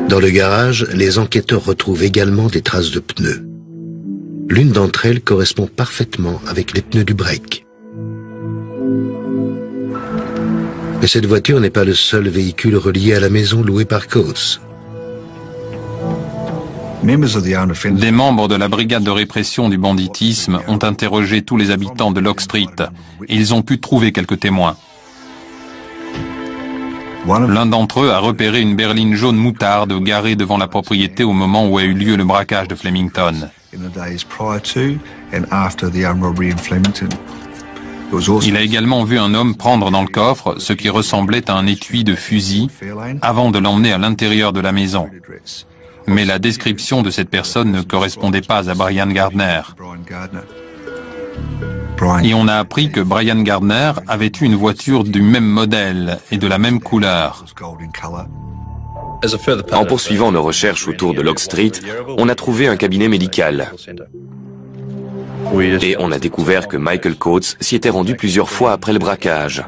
Dans le garage, les enquêteurs retrouvent également des traces de pneus. L'une d'entre elles correspond parfaitement avec les pneus du break. Mais cette voiture n'est pas le seul véhicule relié à la maison louée par Coates. Des membres de la brigade de répression du banditisme ont interrogé tous les habitants de Locke Street et ils ont pu trouver quelques témoins. L'un d'entre eux a repéré une berline jaune moutarde garée devant la propriété au moment où a eu lieu le braquage de Flemington. Il a également vu un homme prendre dans le coffre ce qui ressemblait à un étui de fusil avant de l'emmener à l'intérieur de la maison. Mais la description de cette personne ne correspondait pas à Brian Gardner. Et on a appris que Brian Gardner avait eu une voiture du même modèle et de la même couleur. En poursuivant nos recherches autour de Locke Street, on a trouvé un cabinet médical. Et on a découvert que Michael Coates s'y était rendu plusieurs fois après le braquage.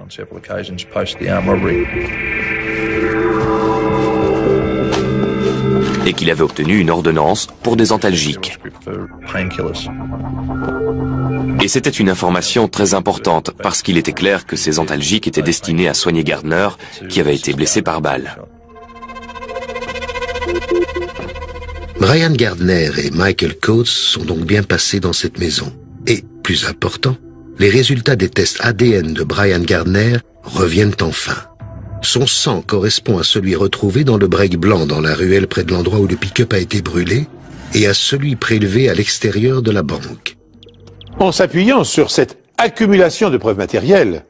Et qu'il avait obtenu une ordonnance pour des antalgiques. Et c'était une information très importante, parce qu'il était clair que ces antalgiques étaient destinés à soigner Gardner, qui avait été blessé par balle. Brian Gardner et Michael Coates sont donc bien passés dans cette maison. Et, plus important, les résultats des tests ADN de Brian Gardner reviennent enfin. Son sang correspond à celui retrouvé dans le break blanc dans la ruelle près de l'endroit où le pick-up a été brûlé, et à celui prélevé à l'extérieur de la banque. En s'appuyant sur cette accumulation de preuves matérielles,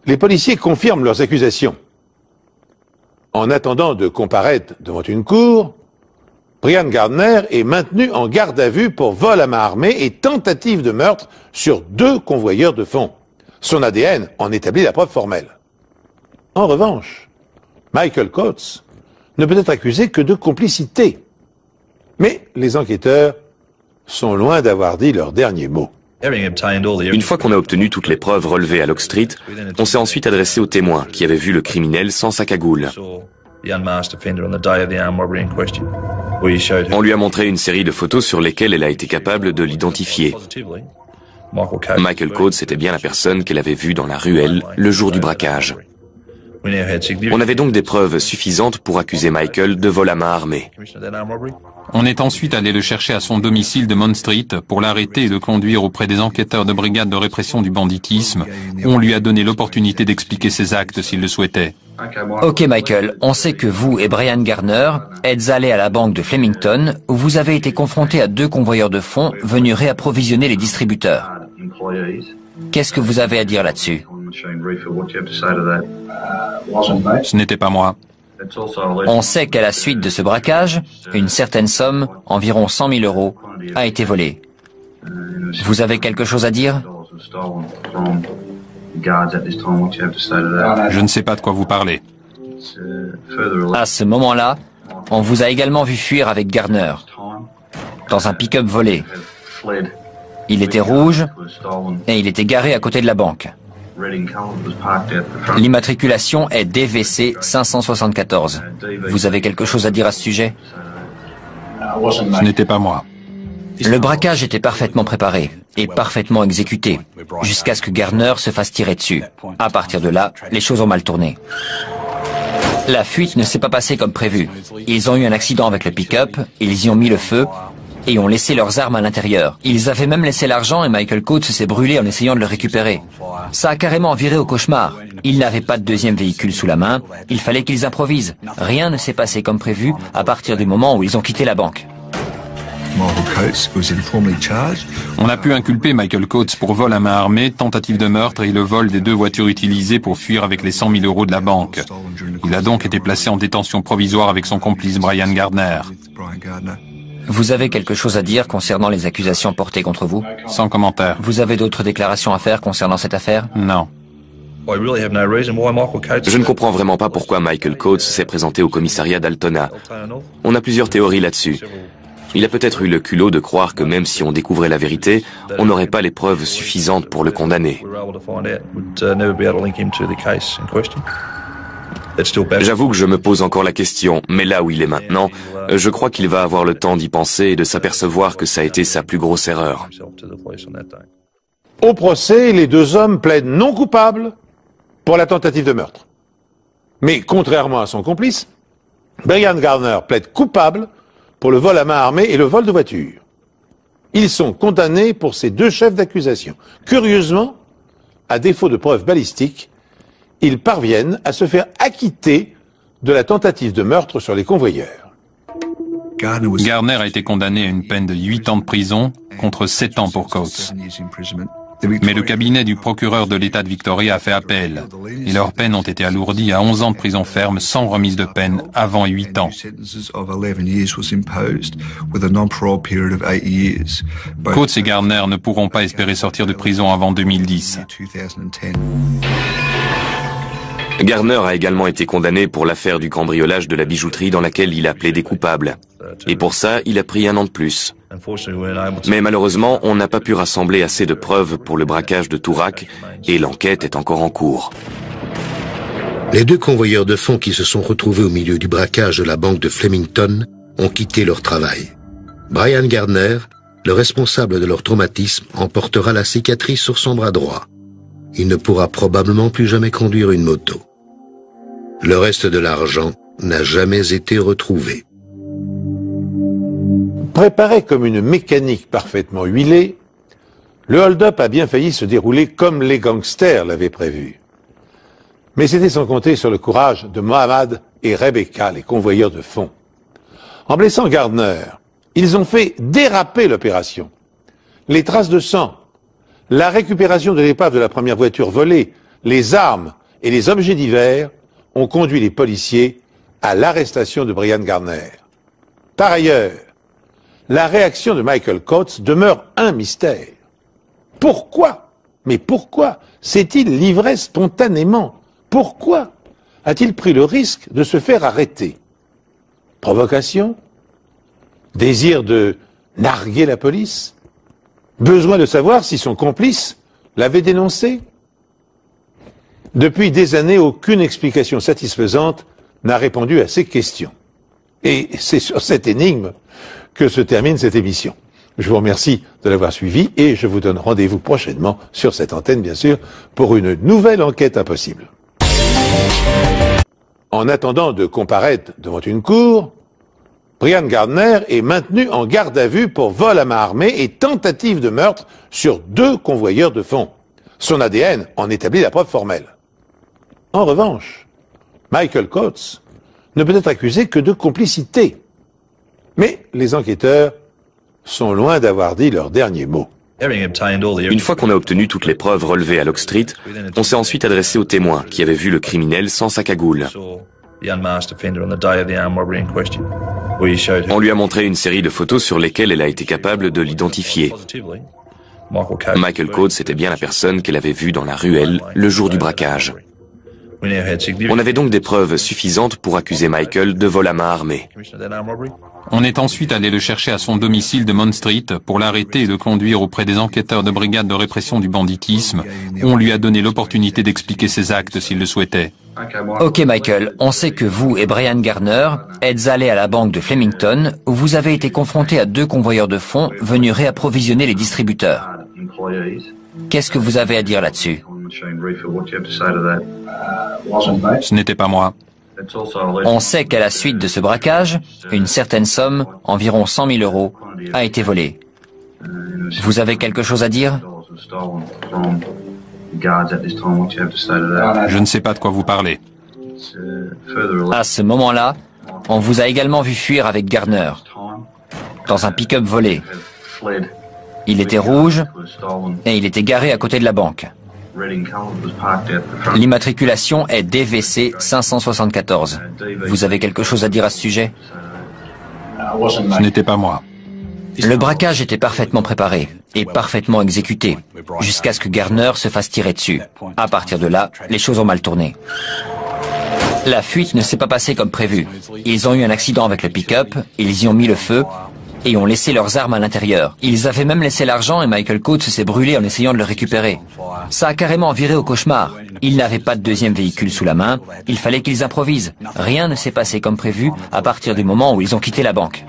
les policiers confirment leurs accusations. En attendant de comparaître devant une cour, Brian Gardner est maintenu en garde à vue pour vol à main armée et tentative de meurtre sur 2 convoyeurs de fonds. Son ADN en établit la preuve formelle. En revanche, Michael Coates ne peut être accusé que de complicité. Mais les enquêteurs sont loin d'avoir dit leur dernier mot. Une fois qu'on a obtenu toutes les preuves relevées à Locke Street, on s'est ensuite adressé aux témoins qui avaient vu le criminel sans sa cagoule. On lui a montré une série de photos sur lesquelles elle a été capable de l'identifier. Michael Coates était bien la personne qu'elle avait vue dans la ruelle le jour du braquage. On avait donc des preuves suffisantes pour accuser Michael de vol à main armée. On est ensuite allé le chercher à son domicile de Mount Street pour l'arrêter et le conduire auprès des enquêteurs de brigade de répression du banditisme, où on lui a donné l'opportunité d'expliquer ses actes s'il le souhaitait. Ok Michael, on sait que vous et Brian Gardner êtes allés à la banque de Flemington, où vous avez été confrontés à 2 convoyeurs de fonds venus réapprovisionner les distributeurs. Qu'est-ce que vous avez à dire là-dessus? Ce n'était pas moi. On sait qu'à la suite de ce braquage, une certaine somme, environ 100 000 euros, a été volée. Vous avez quelque chose à dire? Je ne sais pas de quoi vous parlez. À ce moment-là, on vous a également vu fuir avec Gardner, dans un pick-up volé. Il était rouge et il était garé à côté de la banque. L'immatriculation est DVC 574. Vous avez quelque chose à dire à ce sujet? Ce n'était pas moi. Le braquage était parfaitement préparé et parfaitement exécuté, jusqu'à ce que Gardner se fasse tirer dessus. À partir de là, les choses ont mal tourné. La fuite ne s'est pas passée comme prévu. Ils ont eu un accident avec le pick-up, ils y ont mis le feu et ont laissé leurs armes à l'intérieur. Ils avaient même laissé l'argent et Michael Coates s'est brûlé en essayant de le récupérer. Ça a carrément viré au cauchemar. Ils n'avaient pas de deuxième véhicule sous la main, il fallait qu'ils improvisent. Rien ne s'est passé comme prévu à partir du moment où ils ont quitté la banque. On a pu inculper Michael Coates pour vol à main armée, tentative de meurtre et le vol des 2 voitures utilisées pour fuir avec les 100 000 euros de la banque. Il a donc été placé en détention provisoire avec son complice Brian Gardner. Vous avez quelque chose à dire concernant les accusations portées contre vous? Sans commentaire. Vous avez d'autres déclarations à faire concernant cette affaire? Non. Je ne comprends vraiment pas pourquoi Michael Coates s'est présenté au commissariat d'Altona. On a plusieurs théories là-dessus. Il a peut-être eu le culot de croire que même si on découvrait la vérité, on n'aurait pas les preuves suffisantes pour le condamner. J'avoue que je me pose encore la question, mais là où il est maintenant, je crois qu'il va avoir le temps d'y penser et de s'apercevoir que ça a été sa plus grosse erreur. Au procès, les 2 hommes plaident non coupables pour la tentative de meurtre. Mais contrairement à son complice, Brian Gardner plaide coupable pour le vol à main armée et le vol de voiture. Ils sont condamnés pour ces 2 chefs d'accusation. Curieusement, à défaut de preuves balistiques, ils parviennent à se faire acquitter de la tentative de meurtre sur les convoyeurs. Gardner a été condamné à une peine de 8 ans de prison contre 7 ans pour Coates. Mais le cabinet du procureur de l'État de Victoria a fait appel et leurs peines ont été alourdies à 11 ans de prison ferme sans remise de peine avant 8 ans. Coates et Gardner ne pourront pas espérer sortir de prison avant 2010. Gardner a également été condamné pour l'affaire du cambriolage de la bijouterie dans laquelle il a plaidé coupable. Et pour ça, il a pris 1 an de plus. Mais malheureusement, on n'a pas pu rassembler assez de preuves pour le braquage de Toorak et l'enquête est encore en cours. Les 2 convoyeurs de fonds qui se sont retrouvés au milieu du braquage de la banque de Flemington ont quitté leur travail. Brian Gardner, le responsable de leur traumatisme, en portera la cicatrice sur son bras droit. Il ne pourra probablement plus jamais conduire une moto. Le reste de l'argent n'a jamais été retrouvé. Préparé comme une mécanique parfaitement huilée, le hold-up a bien failli se dérouler comme les gangsters l'avaient prévu. Mais c'était sans compter sur le courage de Mohamed et Rebecca, les convoyeurs de fonds. En blessant Gardner, Ils ont fait déraper l'opération. Les traces de sang, la récupération de l'épave de la première voiture volée, les armes et les objets divers ont conduit les policiers à l'arrestation de Brian Gardner. Par ailleurs, la réaction de Michael Coates demeure un mystère. Pourquoi? Mais pourquoi s'est-il livré spontanément? Pourquoi a-t-il pris le risque de se faire arrêter? Provocation? Désir de narguer la police? Besoin de savoir si son complice l'avait dénoncé? Depuis des années, aucune explication satisfaisante n'a répondu à ces questions. Et c'est sur cette énigme que se termine cette émission. Je vous remercie de l'avoir suivi et je vous donne rendez-vous prochainement sur cette antenne, bien sûr, pour une nouvelle enquête impossible. En attendant de comparaître devant une cour, Brian Gardner est maintenu en garde à vue pour vol à main armée et tentative de meurtre sur 2 convoyeurs de fonds. Son ADN en établit la preuve formelle. En revanche, Michael Coates ne peut être accusé que de complicité. Mais les enquêteurs sont loin d'avoir dit leur dernier mot. Une fois qu'on a obtenu toutes les preuves relevées à Locke Street, on s'est ensuite adressé aux témoins qui avaient vu le criminel sans sa cagoule. On lui a montré une série de photos sur lesquelles elle a été capable de l'identifier. Michael Coates était bien la personne qu'elle avait vue dans la ruelle le jour du braquage. On avait donc des preuves suffisantes pour accuser Michael de vol à main armée. On est ensuite allé le chercher à son domicile de Mount Street pour l'arrêter et le conduire auprès des enquêteurs de brigade de répression du banditisme. On lui a donné l'opportunité d'expliquer ses actes s'il le souhaitait. Ok Michael, on sait que vous et Brian Gardner êtes allés à la banque de Flemington où vous avez été confrontés à 2 convoyeurs de fonds venus réapprovisionner les distributeurs. Qu'est-ce que vous avez à dire là-dessus? Ce n'était pas moi. On sait qu'à la suite de ce braquage, une certaine somme, environ 100 000 euros, a été volée. Vous avez quelque chose à dire? Je ne sais pas de quoi vous parlez. À ce moment-là, on vous a également vu fuir avec Gardner, dans un pick-up volé. Il était rouge et il était garé à côté de la banque. L'immatriculation est DVC 574. Vous avez quelque chose à dire à ce sujet? Ce n'était pas moi. Le braquage était parfaitement préparé et parfaitement exécuté, jusqu'à ce que Gardner se fasse tirer dessus. À partir de là, les choses ont mal tourné. La fuite ne s'est pas passée comme prévu. Ils ont eu un accident avec le pick-up, ils y ont mis le feu et ont laissé leurs armes à l'intérieur. Ils avaient même laissé l'argent et Michael Coates s'est brûlé en essayant de le récupérer. Ça a carrément viré au cauchemar. Ils n'avaient pas de deuxième véhicule sous la main, il fallait qu'ils improvisent. Rien ne s'est passé comme prévu à partir du moment où ils ont quitté la banque.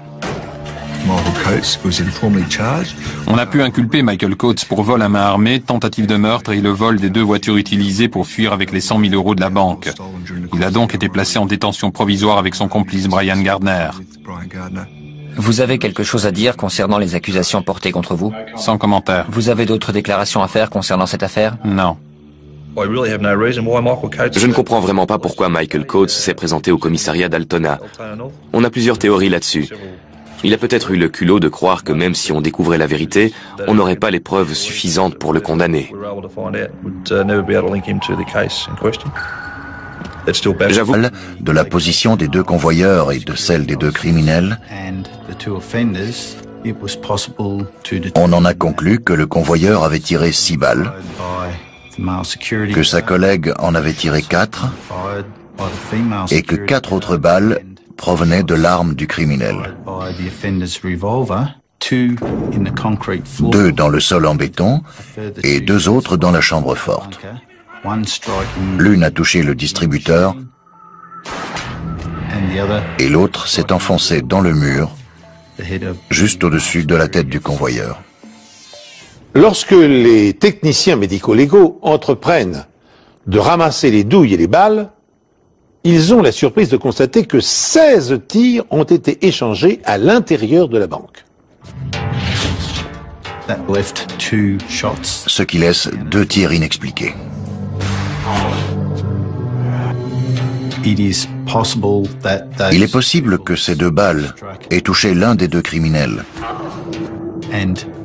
On a pu inculper Michael Coates pour vol à main armée, tentative de meurtre et le vol des 2 voitures utilisées pour fuir avec les 100 000 euros de la banque. Il a donc été placé en détention provisoire avec son complice Brian Gardner. Vous avez quelque chose à dire concernant les accusations portées contre vous? Sans commentaire. Vous avez d'autres déclarations à faire concernant cette affaire? Non. Je ne comprends vraiment pas pourquoi Michael Coates s'est présenté au commissariat d'Altona. On a plusieurs théories là-dessus. Il a peut-être eu le culot de croire que même si on découvrait la vérité, on n'aurait pas les preuves suffisantes pour le condamner. J'avoue. De la position des 2 convoyeurs et de celle des 2 criminels, on en a conclu que le convoyeur avait tiré 6 balles, que sa collègue en avait tiré 4 et que 4 autres balles provenaient de l'arme du criminel. 2 dans le sol en béton et 2 autres dans la chambre forte. L'une a touché le distributeur et l'autre s'est enfoncée dans le mur, juste au-dessus de la tête du convoyeur. Lorsque les techniciens médico-légaux entreprennent de ramasser les douilles et les balles, ils ont la surprise de constater que 16 tirs ont été échangés à l'intérieur de la banque. Ce qui laisse 2 tirs inexpliqués. Il est possible que ces 2 balles aient touché l'un des 2 criminels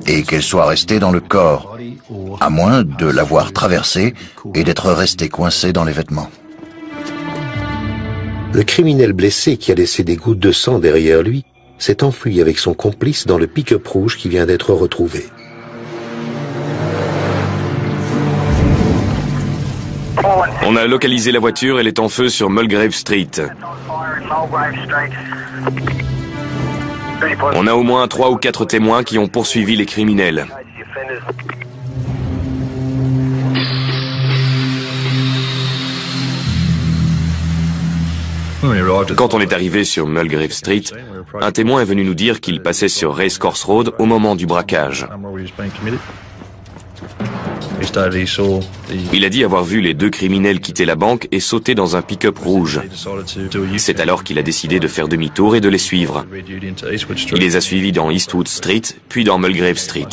et qu'elles soient restées dans le corps, à moins de l'avoir traversé et d'être resté coincé dans les vêtements. Le criminel blessé qui a laissé des gouttes de sang derrière lui s'est enfui avec son complice dans le pick-up rouge qui vient d'être retrouvé. On a localisé la voiture, elle est en feu sur Mulgrave Street. On a au moins 3 ou 4 témoins qui ont poursuivi les criminels. Quand on est arrivé sur Mulgrave Street, un témoin est venu nous dire qu'il passait sur Racecourse Road au moment du braquage. Il a dit avoir vu les 2 criminels quitter la banque et sauter dans un pick-up rouge. C'est alors qu'il a décidé de faire demi-tour et de les suivre. Il les a suivis dans Eastwood Street, puis dans Mulgrave Street.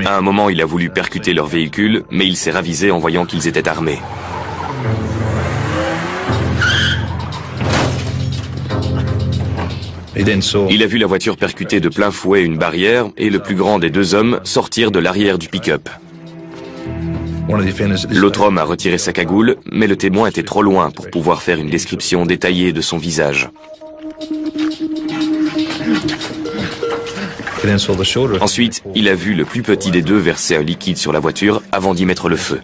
À un moment, il a voulu percuter leur véhicule, mais il s'est ravisé en voyant qu'ils étaient armés. Il a vu la voiture percuter de plein fouet une barrière et le plus grand des 2 hommes sortir de l'arrière du pick-up. L'autre homme a retiré sa cagoule, mais le témoin était trop loin pour pouvoir faire une description détaillée de son visage. Ensuite, il a vu le plus petit des 2 verser un liquide sur la voiture avant d'y mettre le feu.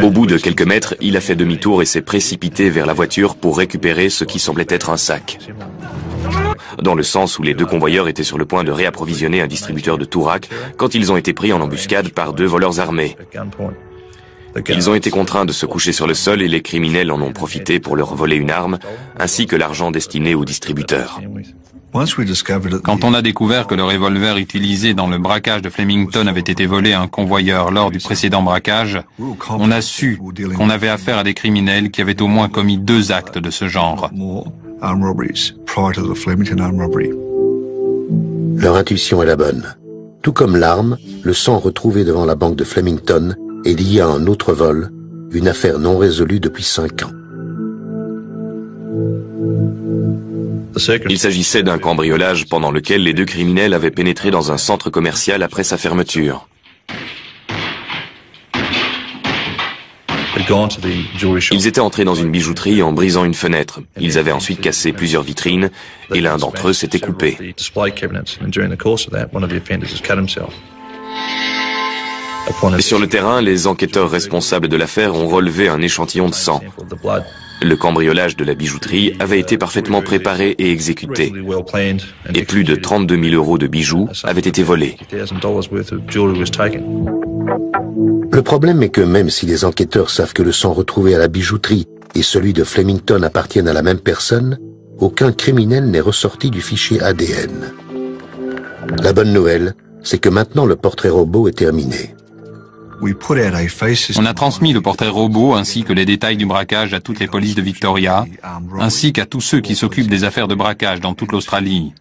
Au bout de quelques mètres, il a fait demi-tour et s'est précipité vers la voiture pour récupérer ce qui semblait être un sac. Dans le sens où les 2 convoyeurs étaient sur le point de réapprovisionner un distributeur de Toorak quand ils ont été pris en embuscade par 2 voleurs armés. Ils ont été contraints de se coucher sur le sol et les criminels en ont profité pour leur voler une arme, ainsi que l'argent destiné au distributeur. Quand on a découvert que le revolver utilisé dans le braquage de Flemington avait été volé à un convoyeur lors du précédent braquage, on a su qu'on avait affaire à des criminels qui avaient au moins commis 2 actes de ce genre. Leur intuition est la bonne. Tout comme l'arme, le sang retrouvé devant la banque de Flemington est lié à un autre vol, une affaire non résolue depuis 5 ans. Il s'agissait d'un cambriolage pendant lequel les 2 criminels avaient pénétré dans un centre commercial après sa fermeture. Ils étaient entrés dans une bijouterie en brisant une fenêtre. Ils avaient ensuite cassé plusieurs vitrines et l'un d'entre eux s'était coupé. Et sur le terrain, les enquêteurs responsables de l'affaire ont relevé un échantillon de sang. Le cambriolage de la bijouterie avait été parfaitement préparé et exécuté. Et plus de 32 000 € de bijoux avaient été volés. Le problème est que même si les enquêteurs savent que le sang retrouvé à la bijouterie et celui de Flemington appartiennent à la même personne, aucun criminel n'est ressorti du fichier ADN. La bonne nouvelle, c'est que maintenant le portrait robot est terminé. On a transmis le portrait robot ainsi que les détails du braquage à toutes les polices de Victoria, ainsi qu'à tous ceux qui s'occupent des affaires de braquage dans toute l'Australie.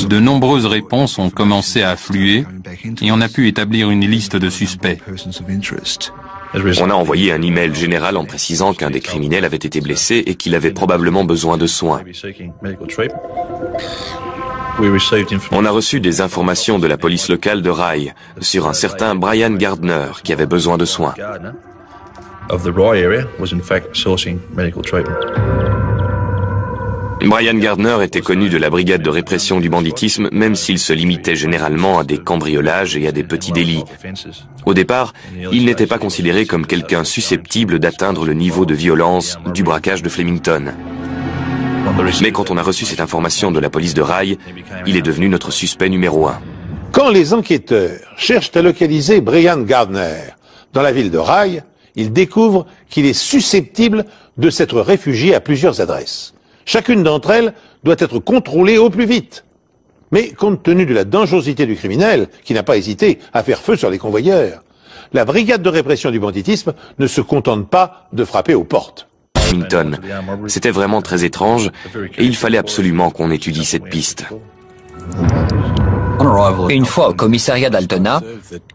De nombreuses réponses ont commencé à affluer et on a pu établir une liste de suspects. On a envoyé un email général en précisant qu'un des criminels avait été blessé et qu'il avait probablement besoin de soins. On a reçu des informations de la police locale de Rye sur un certain Brian Gardner qui avait besoin de soins. Brian Gardner était connu de la brigade de répression du banditisme, même s'il se limitait généralement à des cambriolages et à des petits délits. Au départ, il n'était pas considéré comme quelqu'un susceptible d'atteindre le niveau de violence du braquage de Flemington. Mais quand on a reçu cette information de la police de Rye, il est devenu notre suspect numéro 1. Quand les enquêteurs cherchent à localiser Brian Gardner dans la ville de Rye, ils découvrent qu'il est susceptible de s'être réfugié à plusieurs adresses. Chacune d'entre elles doit être contrôlée au plus vite. Mais compte tenu de la dangerosité du criminel, qui n'a pas hésité à faire feu sur les convoyeurs, la brigade de répression du banditisme ne se contente pas de frapper aux portes. Flemington. C'était vraiment très étrange et il fallait absolument qu'on étudie cette piste. Une fois au commissariat d'Altona,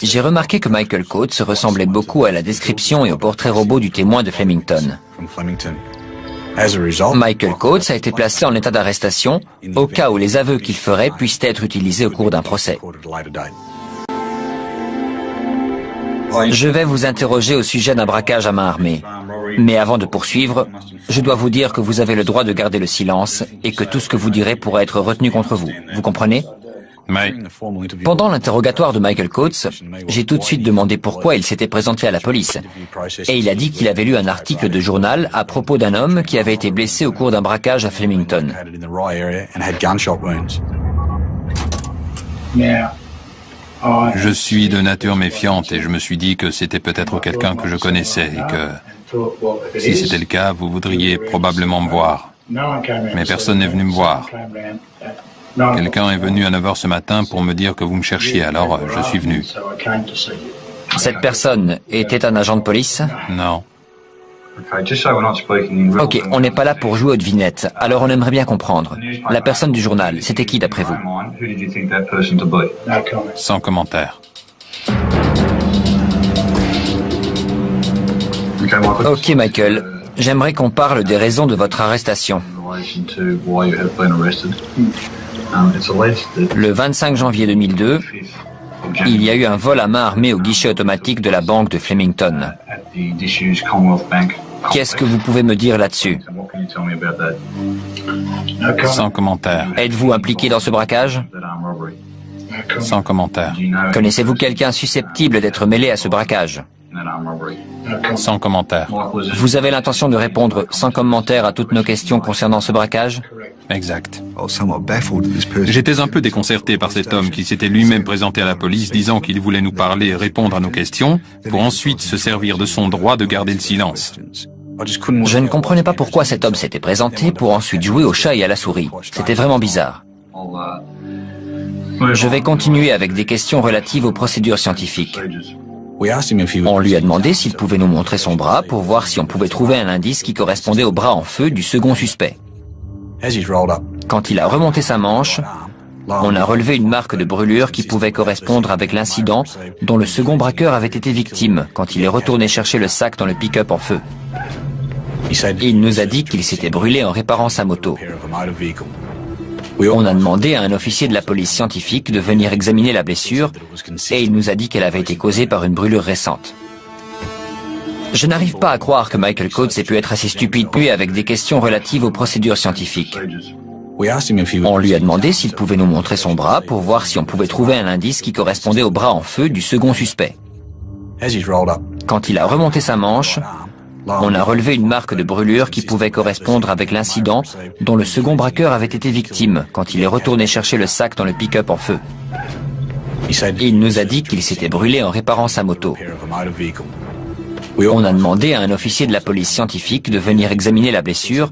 j'ai remarqué que Michael Coates ressemblait beaucoup à la description et au portrait robot du témoin de Flemington. Michael Coates a été placé en état d'arrestation au cas où les aveux qu'il ferait puissent être utilisés au cours d'un procès. Je vais vous interroger au sujet d'un braquage à main armée. Mais avant de poursuivre, je dois vous dire que vous avez le droit de garder le silence et que tout ce que vous direz pourra être retenu contre vous. Vous comprenez? Mais Pendant l'interrogatoire de Michael Coates, j'ai tout de suite demandé pourquoi il s'était présenté à la police. Et il a dit qu'il avait lu un article de journal à propos d'un homme qui avait été blessé au cours d'un braquage à Flemington. je suis de nature méfiante et je me suis dit que c'était peut-être quelqu'un que je connaissais et que, si c'était le cas, vous voudriez probablement me voir. Mais personne n'est venu me voir. Quelqu'un est venu à 9h ce matin pour me dire que vous me cherchiez, alors je suis venu. Cette personne était un agent de police? Non. Ok, on n'est pas là pour jouer aux devinettes, alors on aimerait bien comprendre. La personne du journal, c'était qui d'après vous? Sans commentaire. Ok Michael, j'aimerais qu'on parle des raisons de votre arrestation. Le 25 janvier 2002, il y a eu un vol à main armée au guichet automatique de la banque de Flemington. Qu'est-ce que vous pouvez me dire là-dessus? Sans commentaire. Êtes-vous impliqué dans ce braquage? Sans commentaire. Connaissez-vous quelqu'un susceptible d'être mêlé à ce braquage? Sans commentaire. Vous avez l'intention de répondre sans commentaire à toutes nos questions concernant ce braquage? Exact. J'étais un peu déconcerté par cet homme qui s'était lui-même présenté à la police disant qu'il voulait nous parler et répondre à nos questions pour ensuite se servir de son droit de garder le silence. Je ne comprenais pas pourquoi cet homme s'était présenté pour ensuite jouer au chat et à la souris. C'était vraiment bizarre. Je vais continuer avec des questions relatives aux procédures scientifiques. On lui a demandé s'il pouvait nous montrer son bras pour voir si on pouvait trouver un indice qui correspondait au bras en feu du second suspect. Quand il a remonté sa manche, on a relevé une marque de brûlure qui pouvait correspondre avec l'incident dont le second braqueur avait été victime quand il est retourné chercher le sac dans le pick-up en feu. Il nous a dit qu'il s'était brûlé en réparant sa moto. On a demandé à un officier de la police scientifique de venir examiner la blessure et il nous a dit qu'elle avait été causée par une brûlure récente. Je n'arrive pas à croire que Michael Coates ait pu être assez stupide puis avec des questions relatives aux procédures scientifiques. On lui a demandé s'il pouvait nous montrer son bras pour voir si on pouvait trouver un indice qui correspondait au bras en feu du second suspect. Quand il a remonté sa manche, on a relevé une marque de brûlure qui pouvait correspondre avec l'incident dont le second braqueur avait été victime quand il est retourné chercher le sac dans le pick-up en feu. Il nous a dit qu'il s'était brûlé en réparant sa moto. On a demandé à un officier de la police scientifique de venir examiner la blessure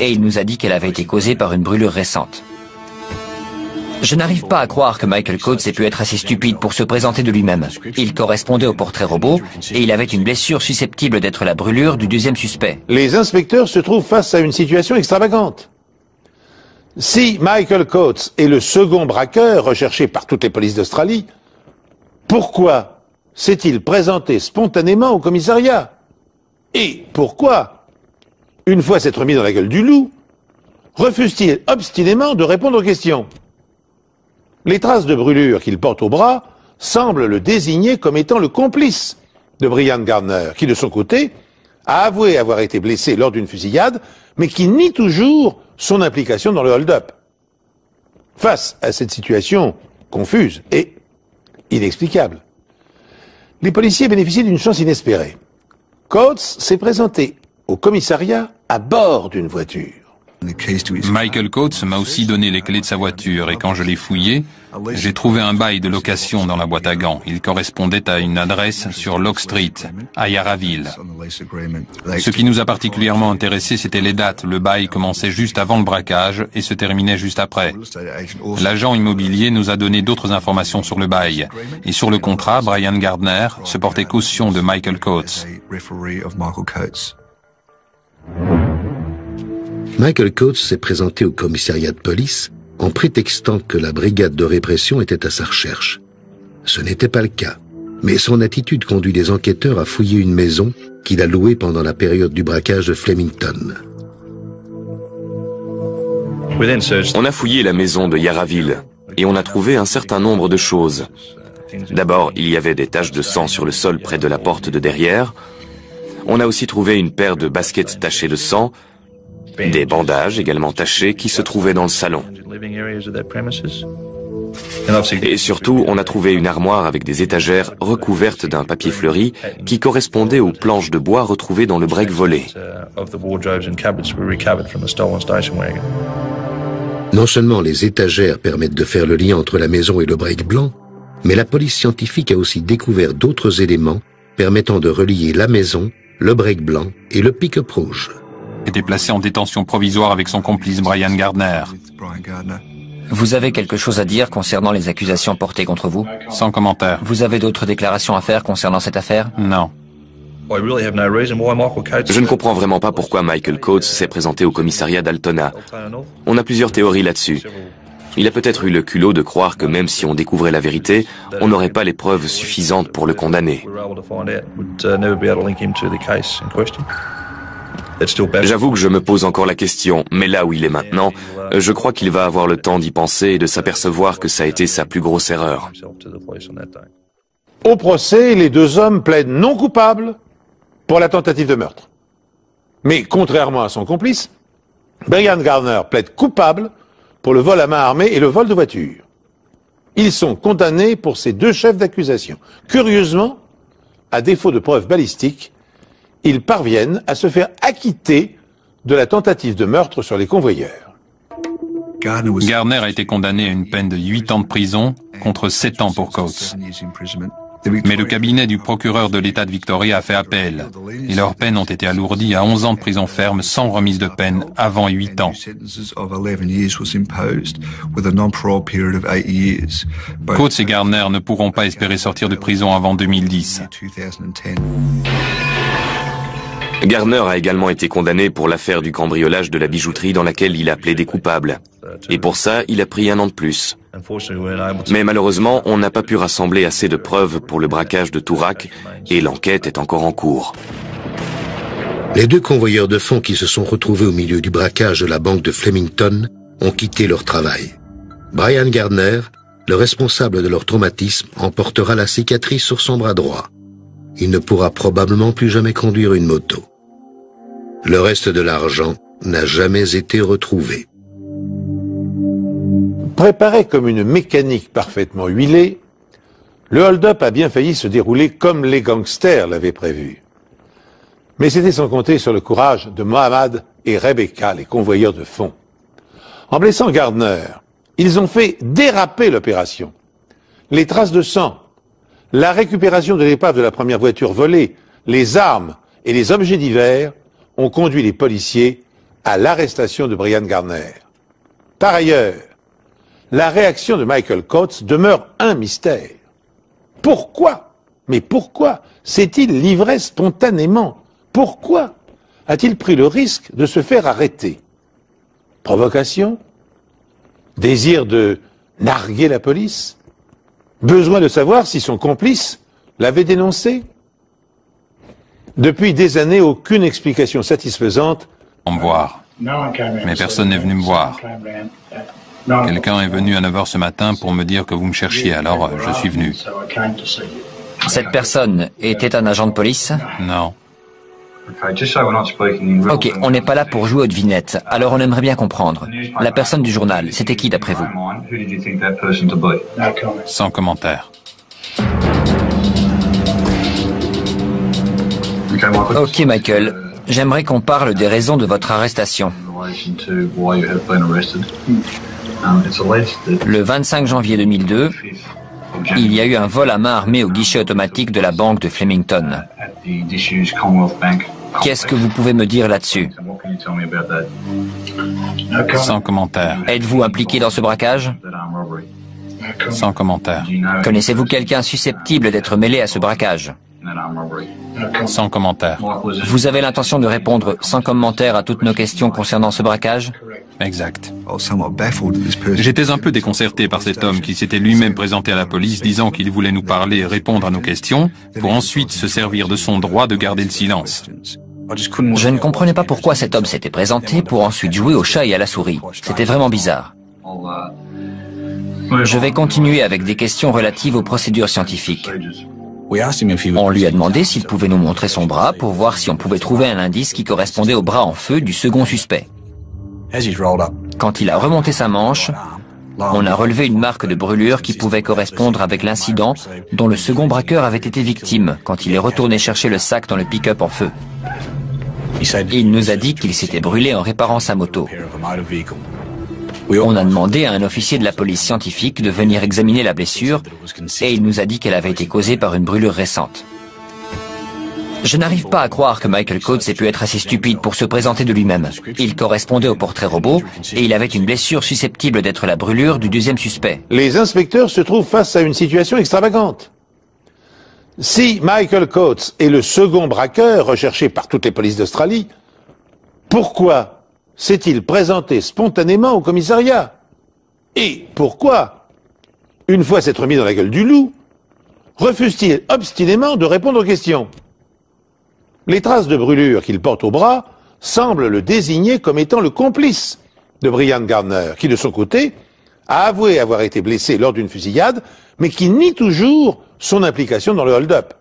et il nous a dit qu'elle avait été causée par une brûlure récente. Je n'arrive pas à croire que Michael Coates ait pu être assez stupide pour se présenter de lui-même. Il correspondait au portrait robot et il avait une blessure susceptible d'être la brûlure du deuxième suspect. Les inspecteurs se trouvent face à une situation extravagante. Si Michael Coates est le second braqueur recherché par toutes les polices d'Australie, pourquoi s'est-il présenté spontanément au commissariat? Et pourquoi, une fois s'être mis dans la gueule du loup, refuse-t-il obstinément de répondre aux questions? Les traces de brûlure qu'il porte au bras semblent le désigner comme étant le complice de Brian Gardner, qui de son côté a avoué avoir été blessé lors d'une fusillade, mais qui nie toujours son implication dans le hold-up. Face à cette situation confuse et inexplicable, les policiers bénéficient d'une chance inespérée. Coates s'est présenté au commissariat à bord d'une voiture. Michael Coates m'a aussi donné les clés de sa voiture et quand je l'ai fouillé, j'ai trouvé un bail de location dans la boîte à gants. Il correspondait à une adresse sur Locke Street, à Yarraville. Ce qui nous a particulièrement intéressé, c'était les dates. Le bail commençait juste avant le braquage et se terminait juste après. L'agent immobilier nous a donné d'autres informations sur le bail. Et sur le contrat, Brian Gardner se portait caution de Michael Coates. Michael Coates s'est présenté au commissariat de police en prétextant que la brigade de répression était à sa recherche. Ce n'était pas le cas, mais son attitude conduit les enquêteurs à fouiller une maison qu'il a louée pendant la période du braquage de Flemington. On a fouillé la maison de Yarraville et on a trouvé un certain nombre de choses. D'abord, il y avait des taches de sang sur le sol près de la porte de derrière. On a aussi trouvé une paire de baskets tachées de sang, des bandages également tachés qui se trouvaient dans le salon. Et surtout, on a trouvé une armoire avec des étagères recouvertes d'un papier fleuri qui correspondait aux planches de bois retrouvées dans le break volé. Non seulement les étagères permettent de faire le lien entre la maison et le break blanc, mais la police scientifique a aussi découvert d'autres éléments permettant de relier la maison, le break blanc et le pick-up rouge. Était placé en détention provisoire avec son complice Brian Gardner. Vous avez quelque chose à dire concernant les accusations portées contre vous? Sans commentaire. Vous avez d'autres déclarations à faire concernant cette affaire? Non. Je ne comprends vraiment pas pourquoi Michael Coates s'est présenté au commissariat d'Altona. On a plusieurs théories là-dessus. Il a peut-être eu le culot de croire que même si on découvrait la vérité, on n'aurait pas les preuves suffisantes pour le condamner. J'avoue que je me pose encore la question, mais là où il est maintenant, je crois qu'il va avoir le temps d'y penser et de s'apercevoir que ça a été sa plus grosse erreur. Au procès, les deux hommes plaident non coupables pour la tentative de meurtre. Mais contrairement à son complice, Brian Gardner plaide coupable pour le vol à main armée et le vol de voiture. Ils sont condamnés pour ces deux chefs d'accusation. Curieusement, à défaut de preuves balistiques, ils parviennent à se faire acquitter de la tentative de meurtre sur les convoyeurs. Gardner a été condamné à une peine de 8 ans de prison contre 7 ans pour Coates. Mais le cabinet du procureur de l'État de Victoria a fait appel et leurs peines ont été alourdies à 11 ans de prison ferme sans remise de peine avant 8 ans. Coates et Gardner ne pourront pas espérer sortir de prison avant 2010. Gardner a également été condamné pour l'affaire du cambriolage de la bijouterie dans laquelle il a plaidé coupable. Et pour ça, il a pris 1 an de plus. Mais malheureusement, on n'a pas pu rassembler assez de preuves pour le braquage de Toorak et l'enquête est encore en cours. Les deux convoyeurs de fonds qui se sont retrouvés au milieu du braquage de la banque de Flemington ont quitté leur travail. Brian Gardner, le responsable de leur traumatisme, en portera la cicatrice sur son bras droit. Il ne pourra probablement plus jamais conduire une moto. Le reste de l'argent n'a jamais été retrouvé. Préparé comme une mécanique parfaitement huilée, le hold-up a bien failli se dérouler comme les gangsters l'avaient prévu. Mais c'était sans compter sur le courage de Mohamed et Rebecca, les convoyeurs de fonds. En blessant Gardner, ils ont fait déraper l'opération. Les traces de sang, la récupération de l'épave de la première voiture volée, les armes et les objets divers ont conduit les policiers à l'arrestation de Brian Gardner. Par ailleurs, la réaction de Michael Coates demeure un mystère. Pourquoi? Mais pourquoi s'est-il livré spontanément? Pourquoi a-t-il pris le risque de se faire arrêter? Provocation? Désir de narguer la police? Besoin de savoir si son complice l'avait dénoncé? Depuis des années, aucune explication satisfaisante. Me voir. Mais personne n'est venu me voir. Quelqu'un est venu à 9h ce matin pour me dire que vous me cherchiez, alors je suis venu. Cette personne était un agent de police? Non. Ok, on n'est pas là pour jouer aux devinettes, alors on aimerait bien comprendre. La personne du journal, c'était qui d'après vous? Sans commentaire. Ok Michael, j'aimerais qu'on parle des raisons de votre arrestation. Le 25 janvier 2002, il y a eu un vol à main armée au guichet automatique de la banque de Flemington. Qu'est-ce que vous pouvez me dire là-dessus? Sans commentaire. Êtes-vous impliqué dans ce braquage? Sans commentaire. Connaissez-vous quelqu'un susceptible d'être mêlé à ce braquage? Sans commentaire. Vous avez l'intention de répondre sans commentaire à toutes nos questions concernant ce braquage? Exact. J'étais un peu déconcerté par cet homme qui s'était lui-même présenté à la police disant qu'il voulait nous parler et répondre à nos questions pour ensuite se servir de son droit de garder le silence. Je ne comprenais pas pourquoi cet homme s'était présenté pour ensuite jouer au chat et à la souris. C'était vraiment bizarre. Je vais continuer avec des questions relatives aux procédures scientifiques. On lui a demandé s'il pouvait nous montrer son bras pour voir si on pouvait trouver un indice qui correspondait au bras en feu du second suspect. Quand il a remonté sa manche, on a relevé une marque de brûlure qui pouvait correspondre avec l'incident dont le second braqueur avait été victime quand il est retourné chercher le sac dans le pick-up en feu. Il nous a dit qu'il s'était brûlé en réparant sa moto. On a demandé à un officier de la police scientifique de venir examiner la blessure et il nous a dit qu'elle avait été causée par une brûlure récente. Je n'arrive pas à croire que Michael Coates ait pu être assez stupide pour se présenter de lui-même. Il correspondait au portrait robot et il avait une blessure susceptible d'être la brûlure du deuxième suspect. Les inspecteurs se trouvent face à une situation extravagante. Si Michael Coates est le second braqueur recherché par toutes les polices d'Australie, pourquoi s'est-il présenté spontanément au commissariat? Et pourquoi, une fois s'être mis dans la gueule du loup, refuse-t-il obstinément de répondre aux questions? Les traces de brûlure qu'il porte au bras semblent le désigner comme étant le complice de Brian Gardner, qui de son côté a avoué avoir été blessé lors d'une fusillade, mais qui nie toujours son implication dans le hold-up.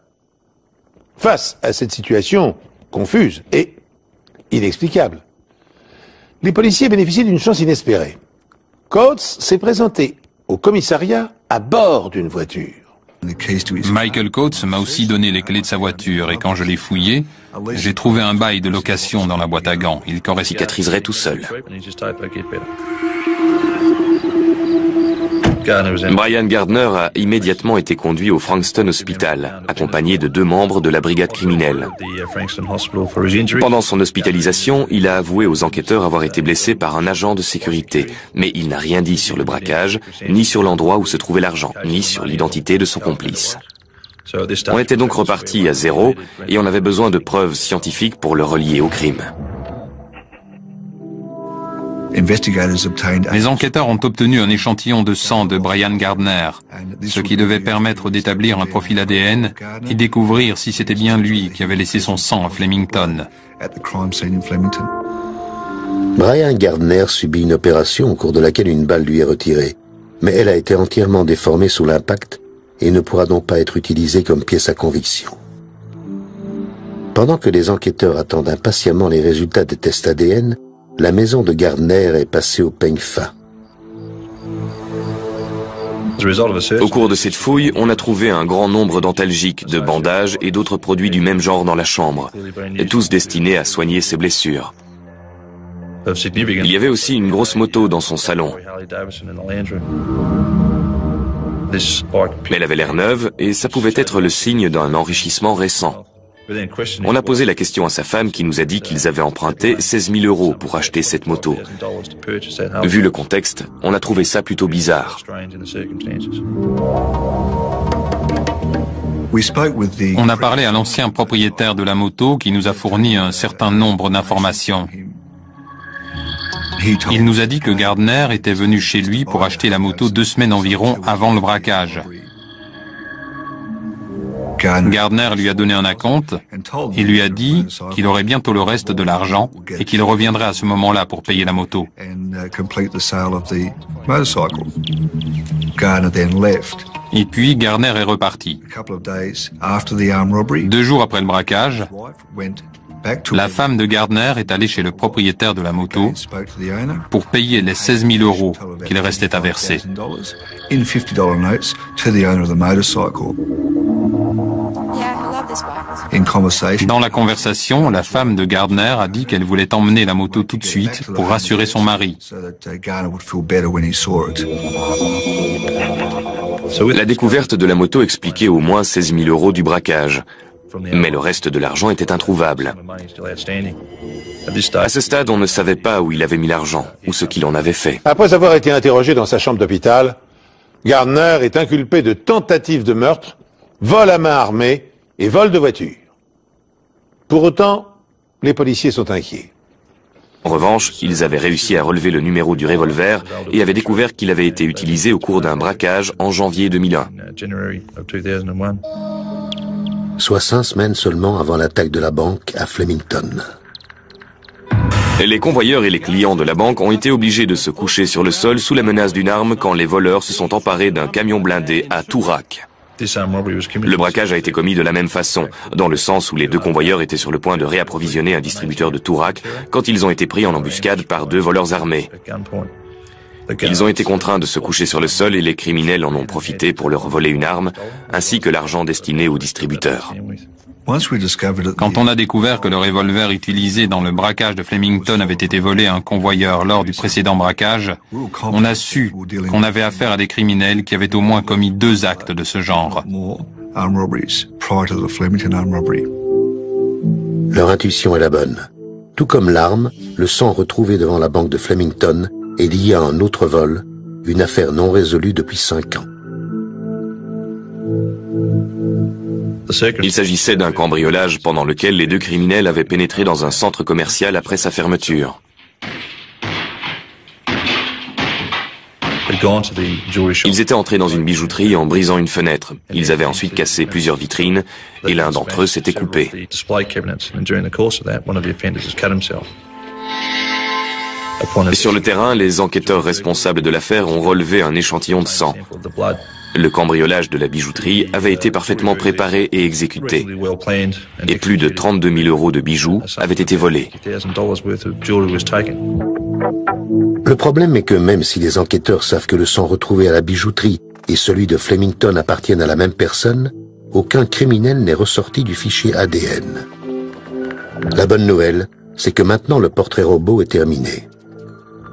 Face à cette situation confuse et inexplicable, les policiers bénéficient d'une chance inespérée. Coates s'est présenté au commissariat à bord d'une voiture. Michael Coates m'a aussi donné les clés de sa voiture et quand je l'ai fouillé, j'ai trouvé un bail de location dans la boîte à gants. Il cicatriserait tout seul. Brian Gardner a immédiatement été conduit au Frankston Hospital, accompagné de 2 membres de la brigade criminelle. Pendant son hospitalisation, il a avoué aux enquêteurs avoir été blessé par un agent de sécurité, mais il n'a rien dit sur le braquage, ni sur l'endroit où se trouvait l'argent, ni sur l'identité de son complice. On était donc reparti à zéro et on avait besoin de preuves scientifiques pour le relier au crime. Les enquêteurs ont obtenu un échantillon de sang de Brian Gardner, ce qui devait permettre d'établir un profil ADN et découvrir si c'était bien lui qui avait laissé son sang à Flemington. Brian Gardner subit une opération au cours de laquelle une balle lui est retirée, mais elle a été entièrement déformée sous l'impact et ne pourra donc pas être utilisée comme pièce à conviction. Pendant que les enquêteurs attendent impatiemment les résultats des tests ADN, la maison de Gardner est passée au peigne fin. Au cours de cette fouille, on a trouvé un grand nombre d'antalgiques, de bandages et d'autres produits du même genre dans la chambre, tous destinés à soigner ses blessures. Il y avait aussi une grosse moto dans son salon. Elle avait l'air neuve et ça pouvait être le signe d'un enrichissement récent. On a posé la question à sa femme qui nous a dit qu'ils avaient emprunté 16 000 € pour acheter cette moto. Vu le contexte, on a trouvé ça plutôt bizarre. On a parlé à l'ancien propriétaire de la moto qui nous a fourni un certain nombre d'informations. Il nous a dit que Gardner était venu chez lui pour acheter la moto 2 semaines environ avant le braquage. Gardner lui a donné un acompte et lui a dit qu'il aurait bientôt le reste de l'argent et qu'il reviendrait à ce moment-là pour payer la moto. Et puis Gardner est reparti. 2 jours après le braquage, la femme de Gardner est allée chez le propriétaire de la moto pour payer les 16 000 € qu'il restait à verser. Dans la conversation, la femme de Gardner a dit qu'elle voulait emmener la moto tout de suite pour rassurer son mari. La découverte de la moto expliquait au moins 16 000 € du braquage. Mais le reste de l'argent était introuvable. À ce stade, on ne savait pas où il avait mis l'argent, ou ce qu'il en avait fait. Après avoir été interrogé dans sa chambre d'hôpital, Gardner est inculpé de tentative de meurtre, vol à main armée et vol de voiture. Pour autant, les policiers sont inquiets. En revanche, ils avaient réussi à relever le numéro du revolver et avaient découvert qu'il avait été utilisé au cours d'un braquage en janvier 2001. Soit 5 semaines seulement avant l'attaque de la banque à Flemington. Les convoyeurs et les clients de la banque ont été obligés de se coucher sur le sol sous la menace d'une arme quand les voleurs se sont emparés d'un camion blindé à Toorak. Le braquage a été commis de la même façon, dans le sens où les deux convoyeurs étaient sur le point de réapprovisionner un distributeur de Toorak quand ils ont été pris en embuscade par 2 voleurs armés. Ils ont été contraints de se coucher sur le sol et les criminels en ont profité pour leur voler une arme, ainsi que l'argent destiné au distributeur. Quand on a découvert que le revolver utilisé dans le braquage de Flemington avait été volé à un convoyeur lors du précédent braquage, on a su qu'on avait affaire à des criminels qui avaient au moins commis 2 actes de ce genre. Leur intuition est la bonne. Tout comme l'arme, le sang retrouvé devant la banque de Flemington est lié à un autre vol, une affaire non résolue depuis 5 ans. Il s'agissait d'un cambriolage pendant lequel les deux criminels avaient pénétré dans un centre commercial après sa fermeture. Ils étaient entrés dans une bijouterie en brisant une fenêtre. Ils avaient ensuite cassé plusieurs vitrines et l'un d'entre eux s'était coupé. Et sur le terrain, les enquêteurs responsables de l'affaire ont relevé un échantillon de sang. Le cambriolage de la bijouterie avait été parfaitement préparé et exécuté. Et plus de 32 000 € de bijoux avaient été volés. Le problème est que même si les enquêteurs savent que le sang retrouvé à la bijouterie et celui de Flemington appartiennent à la même personne, aucun criminel n'est ressorti du fichier ADN. La bonne nouvelle, c'est que maintenant le portrait robot est terminé.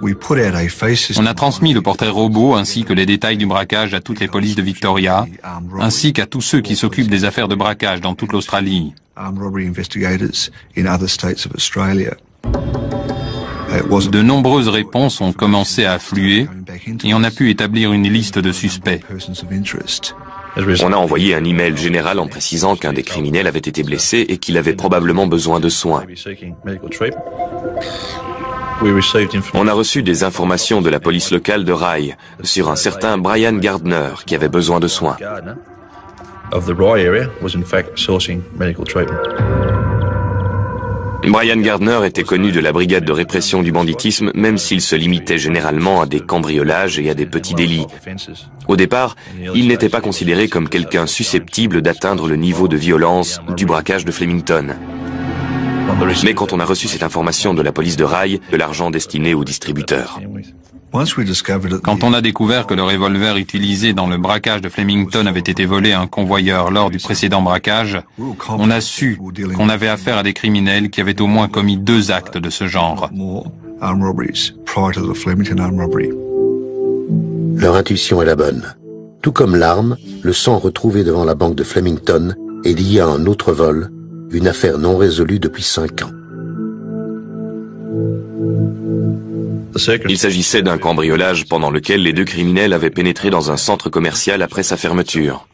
On a transmis le portrait robot ainsi que les détails du braquage à toutes les polices de Victoria, ainsi qu'à tous ceux qui s'occupent des affaires de braquage dans toute l'Australie. De nombreuses réponses ont commencé à affluer et on a pu établir une liste de suspects. On a envoyé un email général en précisant qu'un des criminels avait été blessé et qu'il avait probablement besoin de soins. On a reçu des informations de la police locale de Rye sur un certain Brian Gardner qui avait besoin de soins. Brian Gardner était connu de la brigade de répression du banditisme, même s'il se limitait généralement à des cambriolages et à des petits délits. Au départ, il n'était pas considéré comme quelqu'un susceptible d'atteindre le niveau de violence du braquage de Flemington. Mais quand on a reçu cette information de la police de Rye, de l'argent destiné aux distributeurs. Quand on a découvert que le revolver utilisé dans le braquage de Flemington avait été volé à un convoyeur lors du précédent braquage, on a su qu'on avait affaire à des criminels qui avaient au moins commis 2 actes de ce genre. Leur intuition est la bonne. Tout comme l'arme, le sang retrouvé devant la banque de Flemington est lié à un autre vol, une affaire non résolue depuis 5 ans. Il s'agissait d'un cambriolage pendant lequel les deux criminels avaient pénétré dans un centre commercial après sa fermeture.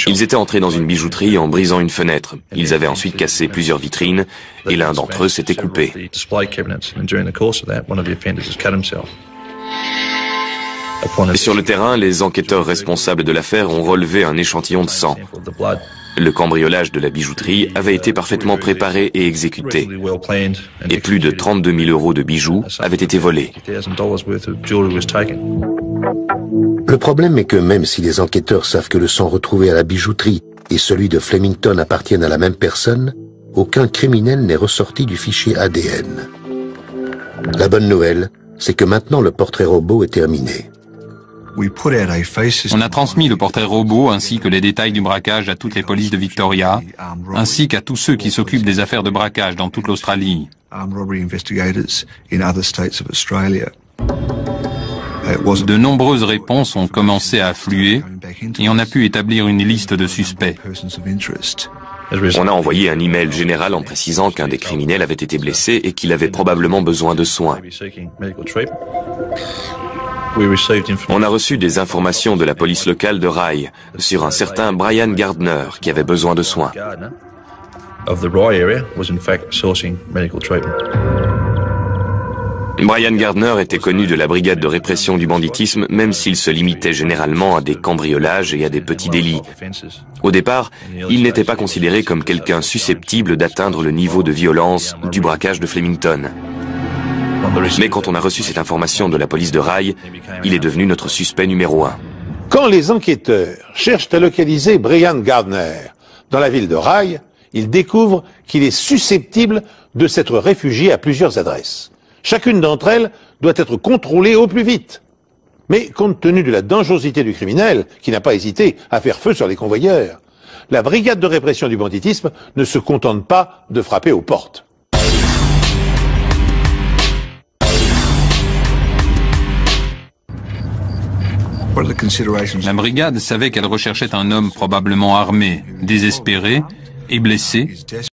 Ils étaient entrés dans une bijouterie en brisant une fenêtre. Ils avaient ensuite cassé plusieurs vitrines et l'un d'entre eux s'était coupé. Et sur le terrain, les enquêteurs responsables de l'affaire ont relevé un échantillon de sang. Le cambriolage de la bijouterie avait été parfaitement préparé et exécuté. Et plus de 32 000 € de bijoux avaient été volés. Le problème est que même si les enquêteurs savent que le sang retrouvé à la bijouterie et celui de Flemington appartiennent à la même personne, aucun criminel n'est ressorti du fichier ADN. La bonne nouvelle, c'est que maintenant le portrait robot est terminé. On a transmis le portrait robot ainsi que les détails du braquage à toutes les polices de Victoria, ainsi qu'à tous ceux qui s'occupent des affaires de braquage dans toute l'Australie. De nombreuses réponses ont commencé à affluer et on a pu établir une liste de suspects. On a envoyé un email général en précisant qu'un des criminels avait été blessé et qu'il avait probablement besoin de soins. On a reçu des informations de la police locale de Rye sur un certain Brian Gardner qui avait besoin de soins. Brian Gardner était connu de la brigade de répression du banditisme, même s'il se limitait généralement à des cambriolages et à des petits délits. Au départ, il n'était pas considéré comme quelqu'un susceptible d'atteindre le niveau de violence du braquage de Flemington. Mais quand on a reçu cette information de la police de Rye, il est devenu notre suspect numéro 1. Quand les enquêteurs cherchent à localiser Brian Gardner dans la ville de Rye, ils découvrent qu'il est susceptible de s'être réfugié à plusieurs adresses. Chacune d'entre elles doit être contrôlée au plus vite. Mais compte tenu de la dangerosité du criminel, qui n'a pas hésité à faire feu sur les convoyeurs, la brigade de répression du banditisme ne se contente pas de frapper aux portes. La brigade savait qu'elle recherchait un homme probablement armé, désespéré et blessé,